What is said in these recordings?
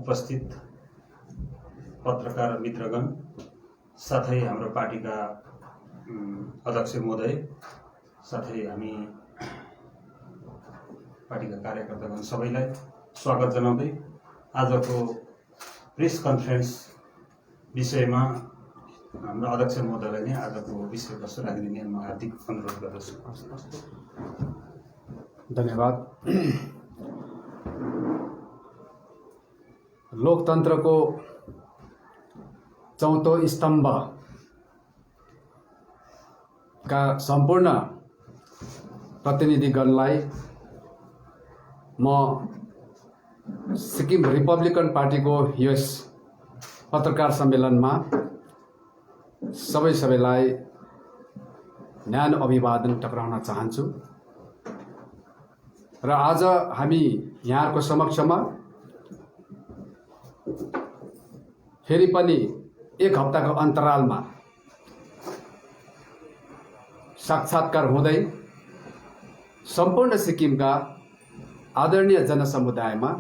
उपस्थित पत्रकार मित्रगण साथै हाम्रो पार्टीका अध्यक्ष महोदय साथै हामी पार्टीका कार्यकर्तागण सबैलाई स्वागत जनाउँदै आजको प्रेस कन्फरेन्स विषयमा हाम्रो अध्यक्ष महोदयलाई नै आजको विषयवस्तु राखिदिने म हार्दिक अनुरोध गर्दछु। धन्यवाद। लोकतन्त्रको चौथो स्तम्भ का सम्पूर्ण प्रतिनिधिगणलाई म सिक्किम रिपब्लिकन पार्टीको यस पत्रकार सम्मेलनमा सबैलाई न्यानो अभिवादन टक्राउन चाहन्छु र आज हामी यहाँको समक्षमा फेरि पनि एक हप्ताको अन्तरालमा साक्षात्कार हुँदै सम्पूर्ण सिक्किमका आदरणीय जनसमुदायमा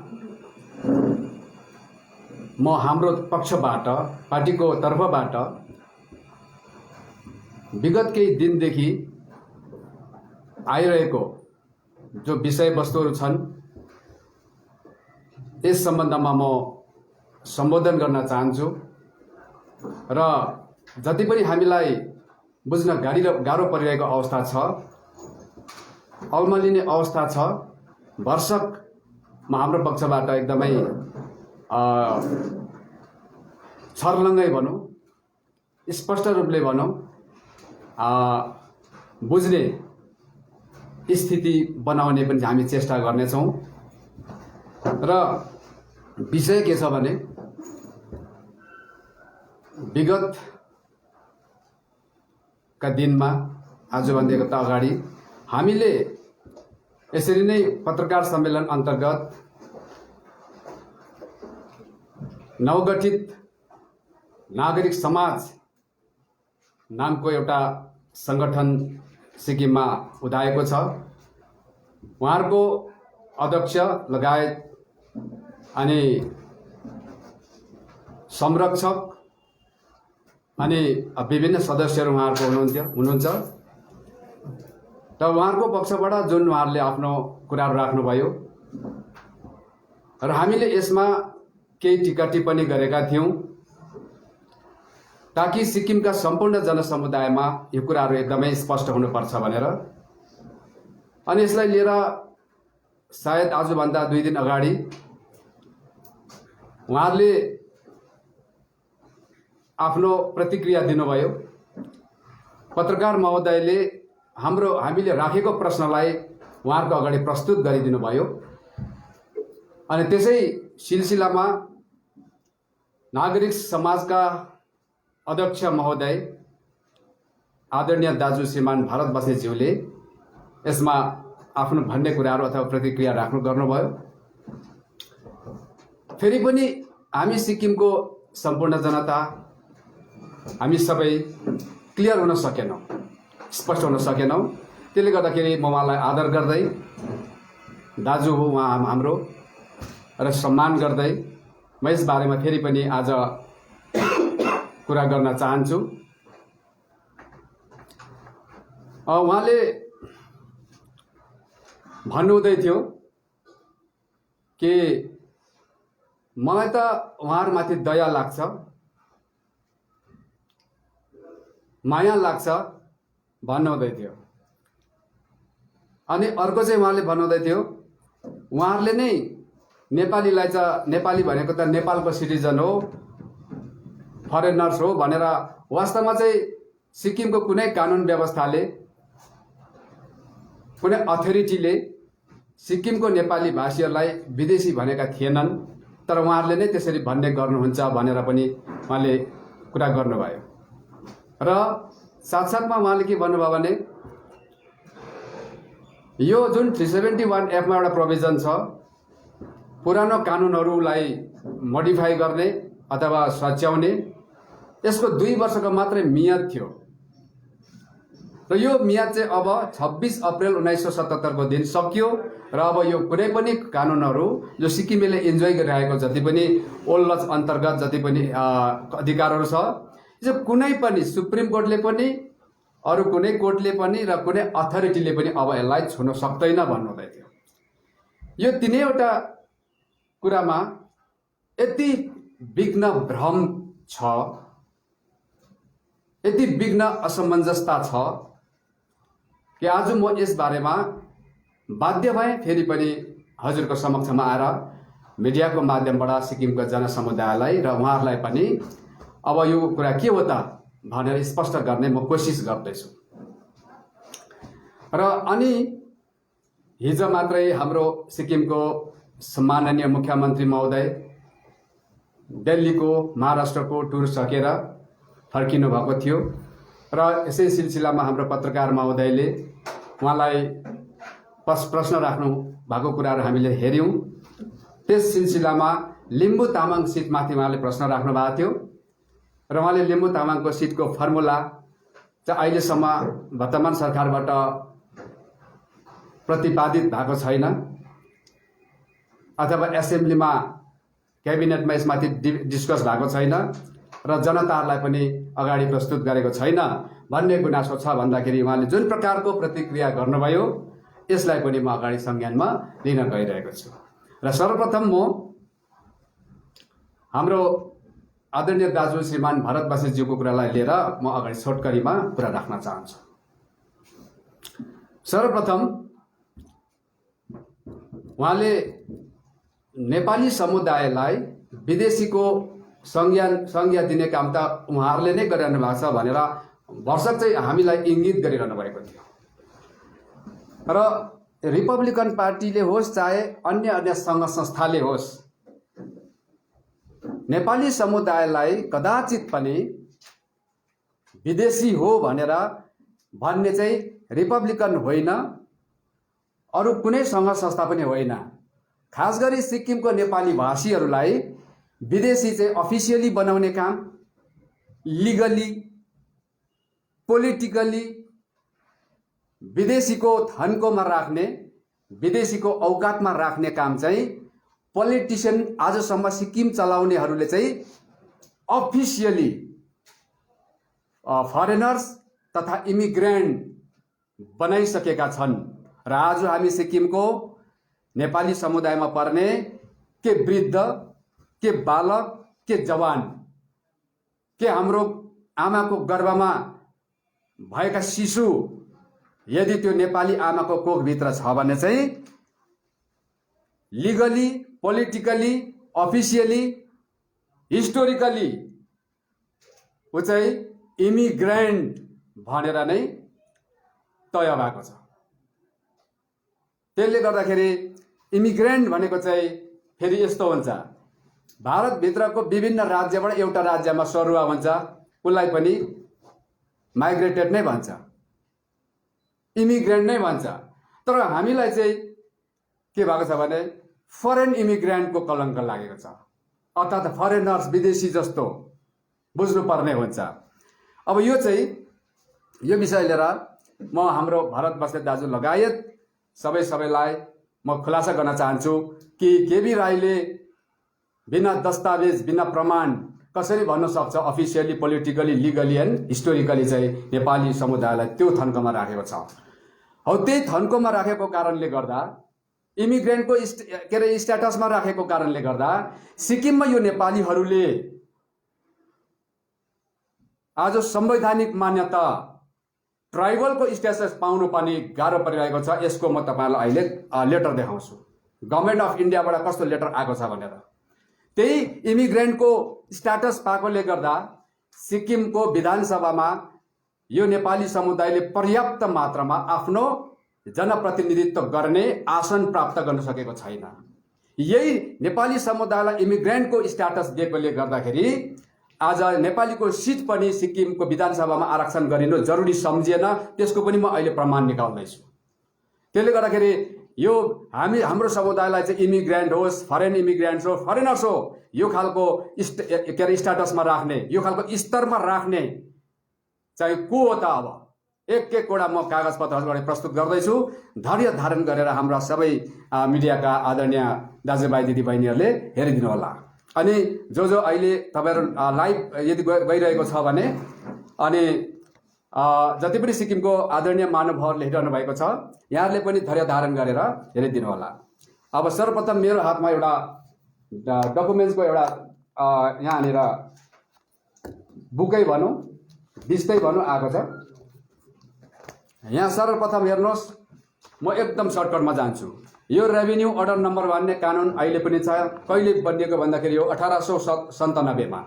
म हाम्रो पक्षबाट पार्टीको तर्फबाट विगत केही दिनदेखि आइरहेको जो विषयवस्तुहरू छन् यस सम्बन्धमा म सम्बोधन गर्न चाहन्छु र जति पनि हामीलाई बुझ्न गाह्रो परिरहेको अवस्था छ, अल्मलिने अवस्था छ, भरसकमा हाम्रो पक्षबाट एकदमै छर्लङ्गै भनौँ, स्पष्ट रूपले भनौँ, बुझ्ने स्थिति बनाउने पनि हामी चेष्टा गर्नेछौँ। र विषय के छ भने विगत का दिनमा आजभन्दा एक हप्ता अगाडि हामीले यसरी नै पत्रकार सम्मेलन अन्तर्गत नवगठित नागरिक समाज नामको एउटा संगठन सिक्किममा उदाएको छ। उहाँहरूको अध्यक्ष लगायत अनि संरक्षक अनि विभिन्न सदस्यहरू उहाँहरूको हुनुहुन्छ र उहाँहरूको पक्षबाट जुन उहाँहरूले आफ्नो कुराहरू राख्नुभयो र हामीले यसमा केही टिका टिप्पणी गरेका थियौँ ताकि सिक्किमका सम्पूर्ण जनसमुदायमा यो कुराहरू एकदमै स्पष्ट हुनुपर्छ भनेर। अनि यसलाई लिएर सायद आजभन्दा 2 दिन अगाडि उहाँहरूले आफ्नो प्रतिक्रिया दिनुभयो। पत्रकार महोदयले हामीले राखेको प्रश्नलाई उहाँहरूको अगाडि प्रस्तुत गरिदिनु भयो। अनि त्यसै सिलसिलामा नागरिक समाजका अध्यक्ष महोदय आदरणीय दाजु श्रीमान भरत बस्नेतज्यूले यसमा आफ्नो भन्ने कुराहरू अथवा प्रतिक्रिया गर्नुभयो। फेरि पनि हामी सिक्किमको सम्पूर्ण जनता हामी सबै क्लियर हुन सकेनौँ, स्पष्ट हुन सकेनौँ। त्यसले गर्दाखेरि म उहाँलाई आदर गर्दै, दाजु हो उहाँ हाम्रो, र सम्मान गर्दै म यस बारेमा फेरि पनि आज कुरा गर्न चाहन्छु। उहाँले भन्नुहुँदै थियो कि मलाई त उहाँहरूमाथि दया लाग्छ, माया लाग्छ भन्नुहुँदै थियो। अनि अर्को चाहिँ उहाँले भन्नुहुँदै थियो उहाँहरूले नै नेपालीलाई नेपाली भनेको त नेपालको सिटिजन हो, फरेनर्स हो भनेर। वास्तवमा चाहिँ सिक्किमको कुनै कानुन व्यवस्थाले, कुनै अथोरिटीले सिक्किमको नेपाली भाषीहरूलाई विदेशी भनेका थिएनन्, तर उहाँहरूले नै त्यसरी भन्ने गर्नुहुन्छ भनेर पनि उहाँले कुरा गर्नुभयो। र साथसाथमा उहाँले के भन्नुभयो भने यो जुन 371F मा एउटा प्रोभिजन छ, पुरानो कानुनहरूलाई मोडिफाई गर्ने अथवा सच्याउने, यसको 2 वर्षको मात्रै मियाद थियो। र यो मियाद चाहिँ अब 26 अप्रिल 1977 को दिन सकियो र अब यो कुनै पनि कानुनहरू जो सिक्किमेले इन्जोय गरिरहेको जति पनि ओल्ड लज अन्तर्गत जति पनि अधिकारहरू छ यो कुनै पनि सुप्रिम कोर्टले पनि अरू कुनै कोर्टले पनि र कुनै अथोरिटीले पनि अब यसलाई छुन सक्दैन भन्नुहुँदै थियो। यो तिनैवटा कुरामा यति विघ्न भ्रम छ, यति विघ्न असमञ्जसता छ कि आज म यस बारेमा बाध्य भएँ फेरि पनि हजुरको समक्षमा आएर मिडियाको माध्यमबाट सिक्किमको जनसमुदायलाई र उहाँहरूलाई पनि अब यो कुरा के हो त भनेर स्पष्ट गर्ने म कोसिस गर्दैछु। र अनि हिजो मात्रै हाम्रो सिक्किमको सम्माननीय मुख्यमन्त्री महोदय दिल्लीको महाराष्ट्रको टुर सकेर फर्किनु भएको थियो र यसै सिलसिलामा हाम्रो पत्रकार महोदयले उहाँलाई प्रश्न राख्नु भएको कुराहरू हामीले हेऱ्यौँ। त्यस सिलसिलामा लिम्बू तामाङ सिटमाथि उहाँले प्रश्न राख्नु भएको थियो र उहाँले लिम्बू तामाङको सिटको फर्मुला चाहिँ अहिलेसम्म वर्तमान सरकारबाट प्रतिपादित भएको छैन अथवा एसेम्ब्लीमा क्याबिनेटमा यसमाथि डिस्कस भएको छैन र जनताहरूलाई पनि अगाडि प्रस्तुत गरेको छैन भन्ने गुनासो छ भन्दाखेरि उहाँले जुन प्रकारको प्रतिक्रिया गर्नुभयो यसलाई पनि म अगाडि संज्ञानमा लिन गइरहेको छु। र सर्वप्रथम म हाम्रो आदरणीय दाजु श्रीमान भरत बस्नेतज्यूको कुरालाई लिएर म अगाडि छोटकरीमा कुरा राख्न चाहन्छु। सर्वप्रथम उहाँले नेपाली समुदायलाई विदेशीको संज्ञा दिने काम त उहाँहरूले नै गरिरहनु भएको छ भनेर भर्सक चाहिँ हामीलाई इङ्गित गरिरहनु भएको थियो र रिपब्लिकन पार्टीले होस् चाहे अन्य सङ्घ संस्थाले होस् नेपाली समुदायलाई कदाचित पनि विदेशी हो भनेर भन्ने चाहिँ रिपब्लिकन होइन, अरू कुनै सङ्घ संस्था पनि होइन। खास गरी सिक्किमको नेपाली भाषीहरूलाई विदेशी चाहिँ अफिसियली बनाउने काम, लिगली पोलिटिकली विदेशीको थन्कोमा राख्ने, विदेशीको औकातमा राख्ने काम चाहिँ पोलिटिसियन आजसम्म सिक्किम चलाउनेहरूले चाहिँ अफिसियली फरेनर्स तथा इमिग्रेन्ट बनाइसकेका छन्। र आज हामी सिक्किमको नेपाली समुदायमा पर्ने के वृद्ध, के बालक, के जवान, के हाम्रो आमाको गर्भमा भएका शिशु यदि त्यो नेपाली आमाको कोखभित्र छ भने चाहिँ लिगली, पोलिटिकली, अफिसियली, हिस्टोरिकली ऊ चाहिँ इमिग्रेन्ट भनेर नै तय भएको छ। त्यसले गर्दाखेरि इमिग्रेन्ट भनेको चाहिँ फेरि यस्तो हुन्छ, भारतभित्रको विभिन्न राज्यबाट एउटा राज्यमा सरुवा हुन्छ उसलाई पनि माइग्रेटेड नै भन्छ, इमिग्रेन्ट नै भन्छ। तर हामीलाई चाहिँ के भएको छ भने फरेन इमिग्रेन्टको कलङ्क लागेको छ, अर्थात् फरेनर्स विदेशी जस्तो बुझ्नुपर्ने हुन्छ। अब यो चाहिँ यो विषय लिएर म हाम्रो भरत बस्नेत दाजु लगायत सबैलाई म खुलासा गर्न चाहन्छु कि केबी राईले बिना दस्तावेज, बिना प्रमाण कसरी भन्न सक्छ officially, politically, legally and historically चाहिँ नेपाली समुदायलाई त्यो थन्कोमा राखेको छ। हौ त्यही थन्कोमा राखेको कारणले गर्दा, इमिग्रेन्टको के अरे स्ट्याटसमा राखेको कारणले गर्दा सिक्किममा यो नेपालीहरूले आज संवैधानिक मान्यता, ट्राइबलको स्ट्याटस पाउनु पनि गाह्रो परिरहेको छ। यसको म तपाईँलाई अहिले लेटर देखाउँछु, गभर्मेन्ट अफ इन्डियाबाट कस्तो लेटर आएको छ भनेर। त्यही इमिग्रेन्टको स्ट्याटस पाएकोले गर्दा सिक्किमको विधानसभामा यो नेपाली समुदायले पर्याप्त मात्रामा आफ्नो जनप्रतिनिधित्व गर्ने आसन प्राप्त गर्न सकेको छैन। यही नेपाली समुदायलाई इमिग्रेन्टको स्ट्याटस दिएकोले गर्दाखेरि आज नेपालीको सिट पनि सिक्किमको विधानसभामा आरक्षण गरिनु जरुरी सम्झिएन। त्यसको पनि म अहिले प्रमाण निकाल्दैछु। त्यसले गर्दाखेरि यो हाम्रो समुदायलाई चाहिँ इमिग्रेन्ट होस्, फरेन इमिग्रेन्ट्स हो, फरेनर्स हो, यो खालको के अरे स्ट्याटसमा राख्ने, यो खालको स्तरमा राख्ने चाहिँ को हो त? अब एक एकवटा म कागजपत्रहरू प्रस्तुत गर्दैछु। धैर्य धारण गरेर हाम्रा सबै मिडियाका आदरणीय दाजुभाइ दिदीबहिनीहरूले हेरिदिनु होला। अनि जो अहिले तपाईँहरू लाइभ यदि गइरहेको छ भने अनि जति पनि सिक्किमको आदरणीय महानुभावहरूले हेरिरहनु भएको छ, यहाँहरूले पनि धैर्य धारण गरेर हेरिदिनु होला। अब सर्वप्रथम मेरो हातमा एउटा डकुमेन्ट्सको एउटा यहाँनिर बुकै भनौँ बिस्तै भनौँ आएको छ। यहाँ सर्वप्रथम हेर्नुहोस्, म एकदम सर्टकटमा जान्छु। यो रेभिन्यू अर्डर नम्बर भन्ने कानुन अहिले पनि छ। कहिले बनिएको भन्दाखेरि यो 1897 मा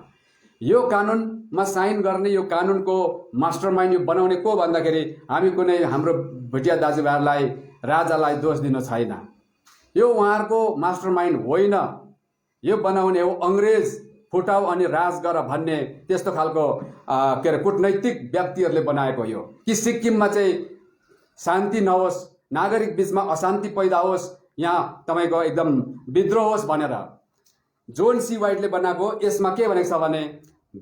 यो कानुनमा साइन गर्ने, यो कानुनको मास्टरमाइन्ड यो बनाउने को भन्दाखेरि हामी कुनै हाम्रो भुटिया दाजुभाइहरूलाई राजालाई दोष दिन छैन। यो उहाँहरूको मास्टरमाइन्ड होइन, यो बनाउने हो अङ्ग्रेज फुटाउ अनि राज गर भन्ने त्यस्तो खालको के अरे कूटनैतिक व्यक्तिहरूले बनाएको यो कि सिक्किममा चाहिँ शान्ति नहोस्, नागरिक बीचमा अशान्ति पैदा होस्, यहाँ तपाईँको एकदम विद्रोह होस् भनेर जोन सी वाइटले बनाएको। यसमा के भनेको छ भने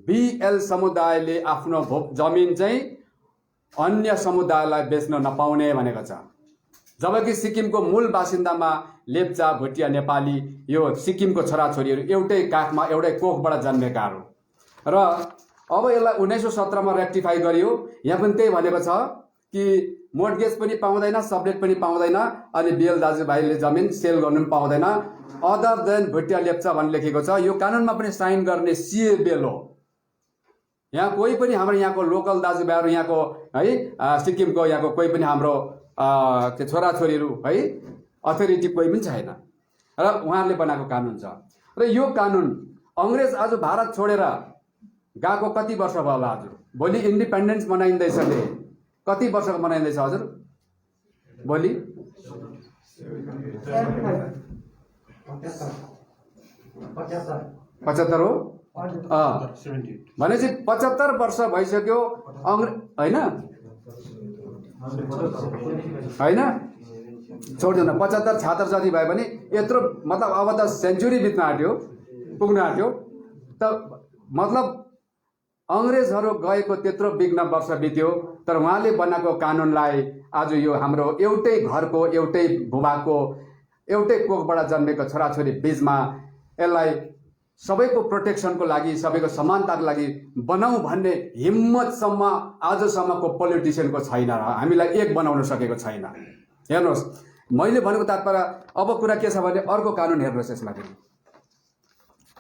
BL समुदायले आफ्नो जमिन चाहिँ अन्य समुदायलाई बेच्न नपाउने भनेको छ। जबकि सिक्किमको मूल बासिन्दामा लेप्चा, भुटिया, नेपाली यो सिक्किमको छोराछोरीहरू एउटै काखमा एउटै कोखबाट जन्मेकाहरू। र अब यसलाई 1917 मा रेक्टिफाई गरियो। यहाँ पनि त्यही भनेको छ कि मोर्टगेज पनि पाउँदैन, सबलेट पनि पाउँदैन, अनि BL दाजुभाइले जमिन सेल गर्नु पनि पाउँदैन अदर देन भुटिया लेप्चा भन्ने लेखेको छ। यो कानुनमा पनि साइन गर्ने CA बेल हो। यहाँ कोही पनि हाम्रो यहाँको लोकल दाजुभाइहरू, यहाँको है सिक्किमको यहाँको कोही पनि हाम्रो छोराछोरीहरू है अथोरिटी कोही पनि छैन र उहाँहरूले बनाएको कानुन छ। र यो कानुन अङ्ग्रेज आज भारत छोडेर गएको कति वर्ष भयो होला हजुर? भोलि इन्डिपेन्डेन्स मनाइँदैछ ले, कति वर्षको मनाइँदैछ हजुर? भोलि 75 हो। भनेपछि 75 वर्ष भइसक्यो होइन छोड्दैन। 75 76 जति भयो भने यत्रो मतलब अब त सेन्चुरी बित्न आँट्यो, पुग्न आँट्यो। त मतलब अङ्ग्रेजहरू गएको त्यत्रो बिघ्न वर्ष बित्यो, तर उहाँले बनाएको कानुनलाई आज यो हाम्रो एउटै घरको, एउटै भूभागको, एउटै कोखबाट जन्मेको छोराछोरी बिचमा यसलाई सबैको प्रोटेक्सनको लागि, सबैको समानताको लागि बनाऊ भन्ने हिम्मतसम्म आजसम्मको पोलिटिसियनको छैन र हामीलाई एक बनाउन सकेको छैन। हेर्नुहोस्, मैले भनेको तात्पर्य अब कुरा के छ भने अर्को कानुन हेर्नुहोस् यसमा पनि।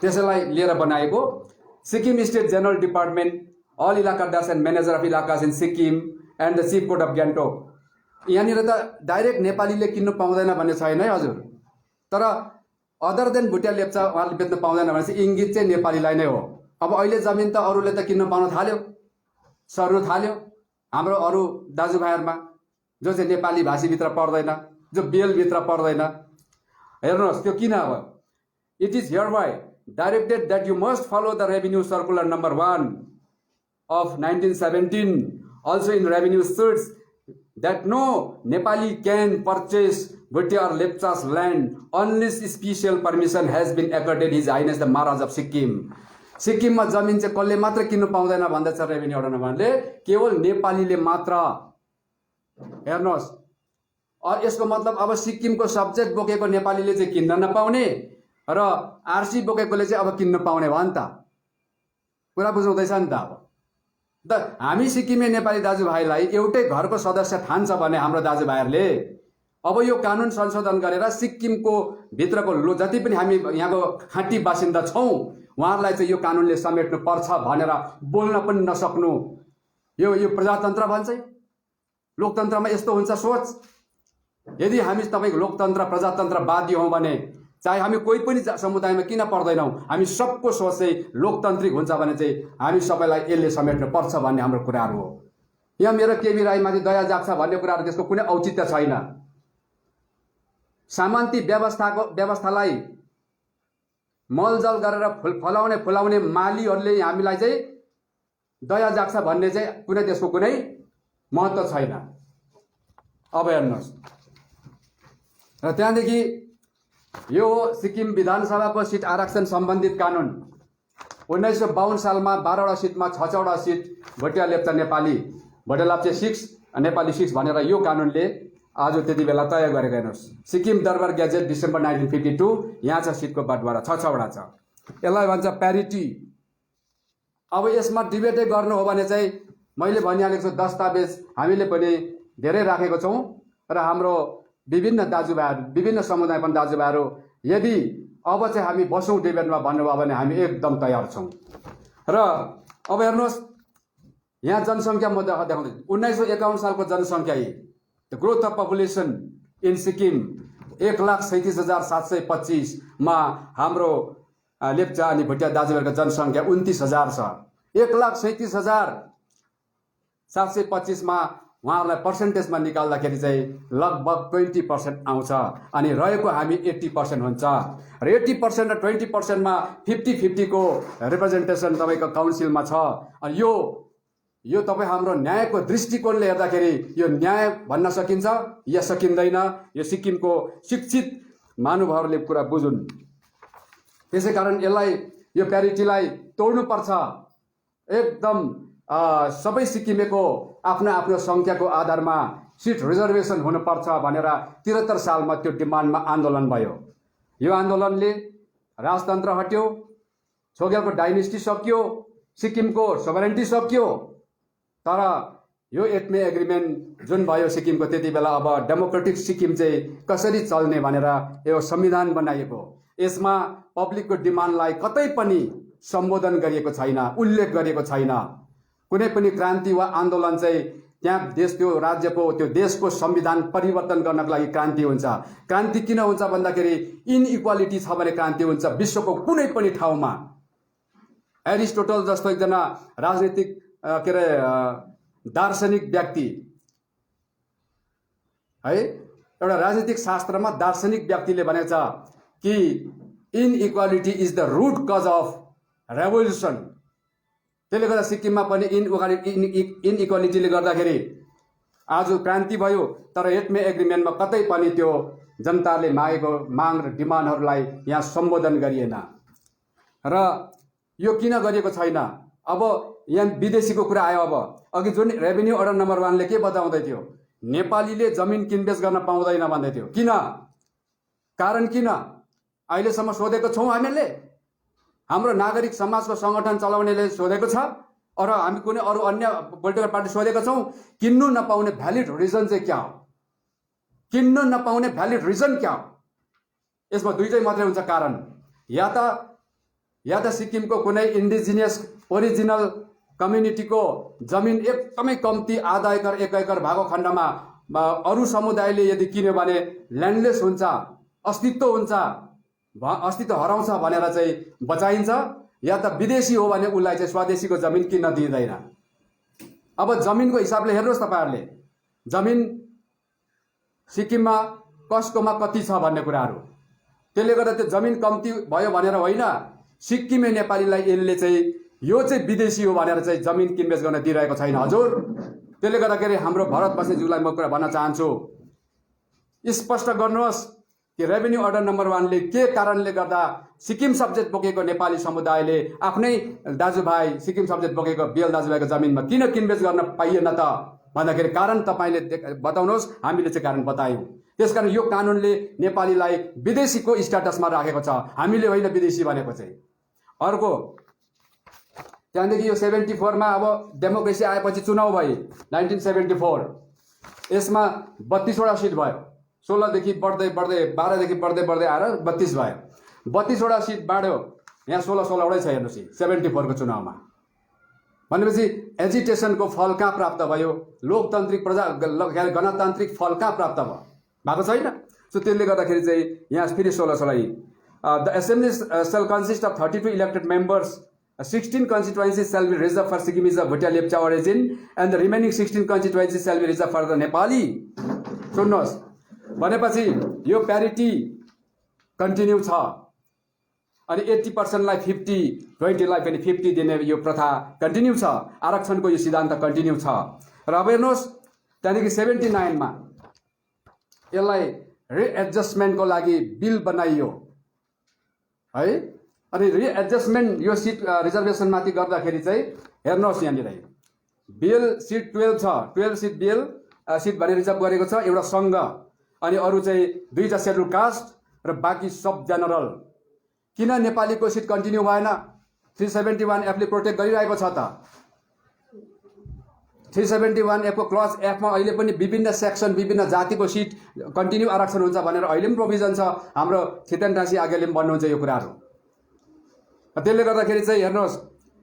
त्यसैलाई लिएर बनाएको Sikkim state general department, all इलाकादार्स एन्ड म्यानेजर अफ इलाकास in Sikkim and the chief court of Gangtok. यहाँनिर त डाइरेक्ट नेपालीले किन्नु पाउँदैन भन्ने छैन है हजुर। तर अदर देन भुटिया लेप्चा उहाँले बेच्न पाउँदैन भनेपछि इङ्गित चाहिँ नेपालीलाई नै हो। अब अहिले जमिन त अरूले त किन्न पाउन थाल्यो, सर्नु थाल्यो हाम्रो अरू दाजुभाइहरूमा जो चाहिँ नेपाली भाषीभित्र पर्दैन, जो BL भित्र पर्दैन। हेर्नुहोस् त्यो किन हो? It is here by directed that you must follow the revenue circular number 1 of 1917 also in revenue suits that no Nepali can purchase Bhutia or Lepcha's land unless special permission has been accorded His Highness the Maharaj of Sikkim. सिक्किममा जमिन चाहिँ कसले मात्र किन्नु पाउँदैन भन्दछ revenue order नम्बरले, केवल नेपालीले मात्र। हेर्नुहोस्, और यसको मतलब अब सिक्किमको सब्जेक्ट बोकेको नेपालीले चाहिँ किन्न नपाउने र आरसी बोकेकोले चाहिँ अब किन्न पाउने भयो नि त। कुरा बुझ्नुहुँदैछ नि त? अब त हामी सिक्किमे नेपाली दाजुभाइलाई एउटै घरको सदस्य ठान्छ भने हाम्रो दाजुभाइहरूले अब यो कानुन संशोधन गरेर सिक्किमको भित्रको जति पनि हामी यहाँको खाँटी बासिन्दा छौँ उहाँहरूलाई चाहिँ यो कानुनले समेट्नु पर्छ भनेर बोल्न पनि नसक्नु, यो प्रजातन्त्र भन्छ। लोकतन्त्रमा यस्तो हुन्छ सोच। यदि हामी तपाईँको लोकतन्त्र प्रजातन्त्रवादी हौँ भने चाहे हामी कोही पनि समुदायमा किन पर्दैनौँ, हामी सबको सोच चाहिँ लोकतान्त्रिक हुन्छ भने चाहिँ हामी सबैलाई यसले समेट्नु पर्छ भन्ने हाम्रो कुराहरू हो। यहाँ मेरो केबी राईमाथि दया जाग्छ भन्ने कुराहरू त्यसको कुनै औचित्य छैन। सामन्ती व्यवस्थालाई मलजल गरेर फलाउने मालीहरूले हामीलाई चाहिँ दया जाग्छ भन्ने चाहिँ कुनै त्यसको कुनै महत्त्व छैन। अब हेर्नुहोस्, र त्यहाँदेखि यो सिक्किम विधानसभाको सिट आरक्षण सम्बन्धित कानुन 1952 सालमा 12वटा सिटमा 6 सिट भोटिया लेप्चा नेपाली, भोटे लाप्चे 6 नेपाली 6 भनेर यो कानुनले आज त्यति बेला तय गरेको हेर्नुहोस्। सिक्किम दरबार ग्याजेट डिसेम्बर 1952 यहाँ छ सिटको बटवारा 6 छ। यसलाई भन्छ प्यारिटी। अब यसमा डिबेटै गर्नु हो भने चाहिँ मैले भनिहालेको छु, दस्तावेज हामीले पनि धेरै राखेको छौँ र हाम्रो विभिन्न दाजुभाइहरू, विभिन्न समुदायका दाजुभाइहरू यदि अब चाहिँ हामी बसौँ डिबेटमा भन्नुभयो भने हामी एकदम तयार छौँ। र अब हेर्नुहोस्, यहाँ जनसङ्ख्या म देखाउँदै 1951 सालको जनसङ्ख्या the growth of population in Sikkim 1,37,725 मा हाम्रो लेप्चा अनि भुटिया दाजुभाइको जनसङ्ख्या 29,000 छ। 1,37,725 मा उहाँहरूलाई पर्सेन्टेजमा निकाल्दाखेरि चाहिँ लगभग 20% आउँछ अनि रहेको हामी 80% हुन्छ र 80% र 20% मा 50-50 को रिप्रेजेन्टेसन तपाईँको काउन्सिलमा छ। अनि यो तपाईँ हाम्रो न्यायको दृष्टिकोणले हेर्दाखेरि यो न्याय भन्न सकिन्छ या सकिँदैन, यो सिक्किमको शिक्षित महानुभावहरूले कुरा बुझुन्। त्यसै कारण यसलाई यो प्यारिटीलाई तोड्नुपर्छ। एकदम सबै सिक्किमेको आफ्नो आफ्नो सङ्ख्याको आधारमा सिट रिजर्भेसन हुनुपर्छ भनेर 73 सालमा त्यो डिमान्डमा आन्दोलन भयो। यो आन्दोलनले राजतन्त्र हट्यो, छोगेलको डाइनेस्टी सकियो, सिक्किमको सोभरेन्टी सकियो। तर यो एटमे एग्रिमेन्ट जुन भयो सिक्किमको त्यति बेला अब डेमोक्रेटिक सिक्किम चाहिँ कसरी चल्ने भनेर यो संविधान बनाइएको। यसमा पब्लिकको डिमान्डलाई कतै पनि सम्बोधन गरिएको छैन, उल्लेख गरिएको छैन। कुनै पनि क्रान्ति वा आन्दोलन चाहिँ त्यहाँ त्यो राज्यको त्यो देशको संविधान परिवर्तन गर्नको लागि क्रान्ति हुन्छ। क्रान्ति किन हुन्छ भन्दाखेरि इनइक्वालिटी छ भने क्रान्ति हुन्छ विश्वको कुनै पनि ठाउँमा। एरिस्टोटल जस्तो एकजना राजनीतिक के अरे दार्शनिक व्यक्ति है, एउटा राजनीतिक शास्त्रमा दार्शनिक व्यक्तिले भनेको छ कि inequality is the root cause of revolution. त्यसले गर्दा सिक्किममा पनि इनइक्वालिटीले गर्दाखेरि आज क्रान्ति भयो, तर एटमे एग्रिमेन्टमा कतै पनि त्यो जनताले मागेको माग र डिमान्डहरूलाई यहाँ सम्बोधन गरिएन। र यो किन गरिएको छैन? अब यहाँ विदेशीको कुरा आयो। अब अघि जुन रेभिन्यू अर्डर नम्बर 1 ले के बताउँदै थियो, नेपालीले जमिन किनबेच गर्न पाउँदैन भन्दै थियो। किन? कारण किन? अहिलेसम्म सोधेको छौँ हामीले, हाम्रो नागरिक समाजको सङ्गठन चलाउनेले सोधेको छ, र हामी कुनै अरू अन्य पोलिटिकल पार्टी सोधेको छौँ। किन्नु नपाउने भ्यालिड रिजन चाहिँ क्या हो? किन्न नपाउने भ्यालिड रिजन क्या हो? यसमा दुईटै मात्रै हुन्छ कारण। या त सिक्किमको कुनै इन्डिजिनियस ओरिजिनल कम्युनिटीको जमिन एकदमै कम्ती आधा एकर 1 एकर भएको खण्डमा अरू समुदायले यदि किन्यो भने ल्यान्डलेस हुन्छ, अस्तित्व हराउँछ भनेर चाहिँ बचाइन्छ। या त विदेशी हो भने उसलाई चाहिँ स्वदेशीको जमिन किन्न दिँदैन। अब जमिनको हिसाबले हेर्नुहोस् तपाईँहरूले, जमिन सिक्किममा कसकोमा कति छ भन्ने कुराहरू। त्यसले गर्दा त्यो जमिन कम्ती भयो भनेर होइन, सिक्किमे नेपालीलाई यसले चाहिँ यो चाहिँ विदेशी हो भनेर चाहिँ जमिन किनबेच गर्न दिइरहेको छैन हजुर। त्यसले गर्दाखेरि हाम्रो भरत बस्नेज्यूलाई म कुरा भन्न चाहन्छु, स्पष्ट गर्नुहोस् कि रेभिन्यू अर्डर नम्बर 1 ले के कारणले गर्दा सिक्किम सब्जेक्ट बोकेको नेपाली समुदायले आफ्नै दाजुभाइ सिक्किम सब्जेक्ट बोकेको बिएल दाजुभाइको जमिनमा किन किनबेच गर्न पाइएन त भन्दाखेरि कारण तपाईँले बताउनुहोस्। हामीले चाहिँ कारण बतायौँ। त्यसकारण यो कानुनले नेपालीलाई विदेशीको स्ट्याटसमा राखेको छ, हामीले होइन विदेशी भनेको चाहिँ। अर्को त्यहाँदेखि यो 74 मा अब डेमोक्रेसी आएपछि चुनाव भयो 1974। यसमा 32 वटा सिट भयो। 16 देखि बढ्दै 12 देखि बढ्दै आएर 32 भयो। 32 वटा सिट बाँड्यो, यहाँ 16 वटै छ हेर्नुहोस् 74 को चुनावमा। भनेपछि एजिटेसनको फल कहाँ प्राप्त भयो? लोकतान्त्रिक गणतान्त्रिक फल कहाँ प्राप्त भएको छैन। सो त्यसले गर्दाखेरि चाहिँ यहाँ फेरि 16 the assembly shall consist of 32 elected members, 16 constituencies shall be reserved for Sikkimese of Bhutia Lepcha origin and the remaining 16 constituencies shall be reserved for the Nepali. सुन्नुहोस्, भनेपछि यो प्यारिटी कन्टिन्यू छ अनि 80% लाई 50, 20 लाई पनि 50 दिने यो प्रथा कन्टिन्यू छ। आरक्षणको यो सिद्धान्त कन्टिन्यू छ। र अब हेर्नुहोस् त्यहाँदेखि 79 मा यसलाई रिएडजस्टमेन्टको लागि बिल बनाइयो है। अनि रिएडजस्टमेन्ट यो सिट रिजर्भेसन माथि गर्दाखेरि चाहिँ हेर्नुहोस् यहाँनिर बिल सिट 12 छ, 12 सिट बिल सिट भने रिजर्भ गरेको छ, एउटा सङ्घ अनि अरू चाहिँ 2टा सेड्युल कास्ट र बाँकी सब जेनरल। किन नेपालीको सिट कन्टिन्यू भएन? 371 एफले प्रोटेक्ट गरिरहेको छ त। 371 एफको क्लज एफमा अहिले पनि विभिन्न सेक्सन विभिन्न जातिको सिट कन्टिन्यू आरक्षण हुन्छ भनेर अहिले पनि प्रोभिजन छ। हाम्रो छितेन टाँसी आज्ञाले पनि भन्नुहुन्छ यो कुराहरू। त्यसले गर्दाखेरि चाहिँ हेर्नुहोस्,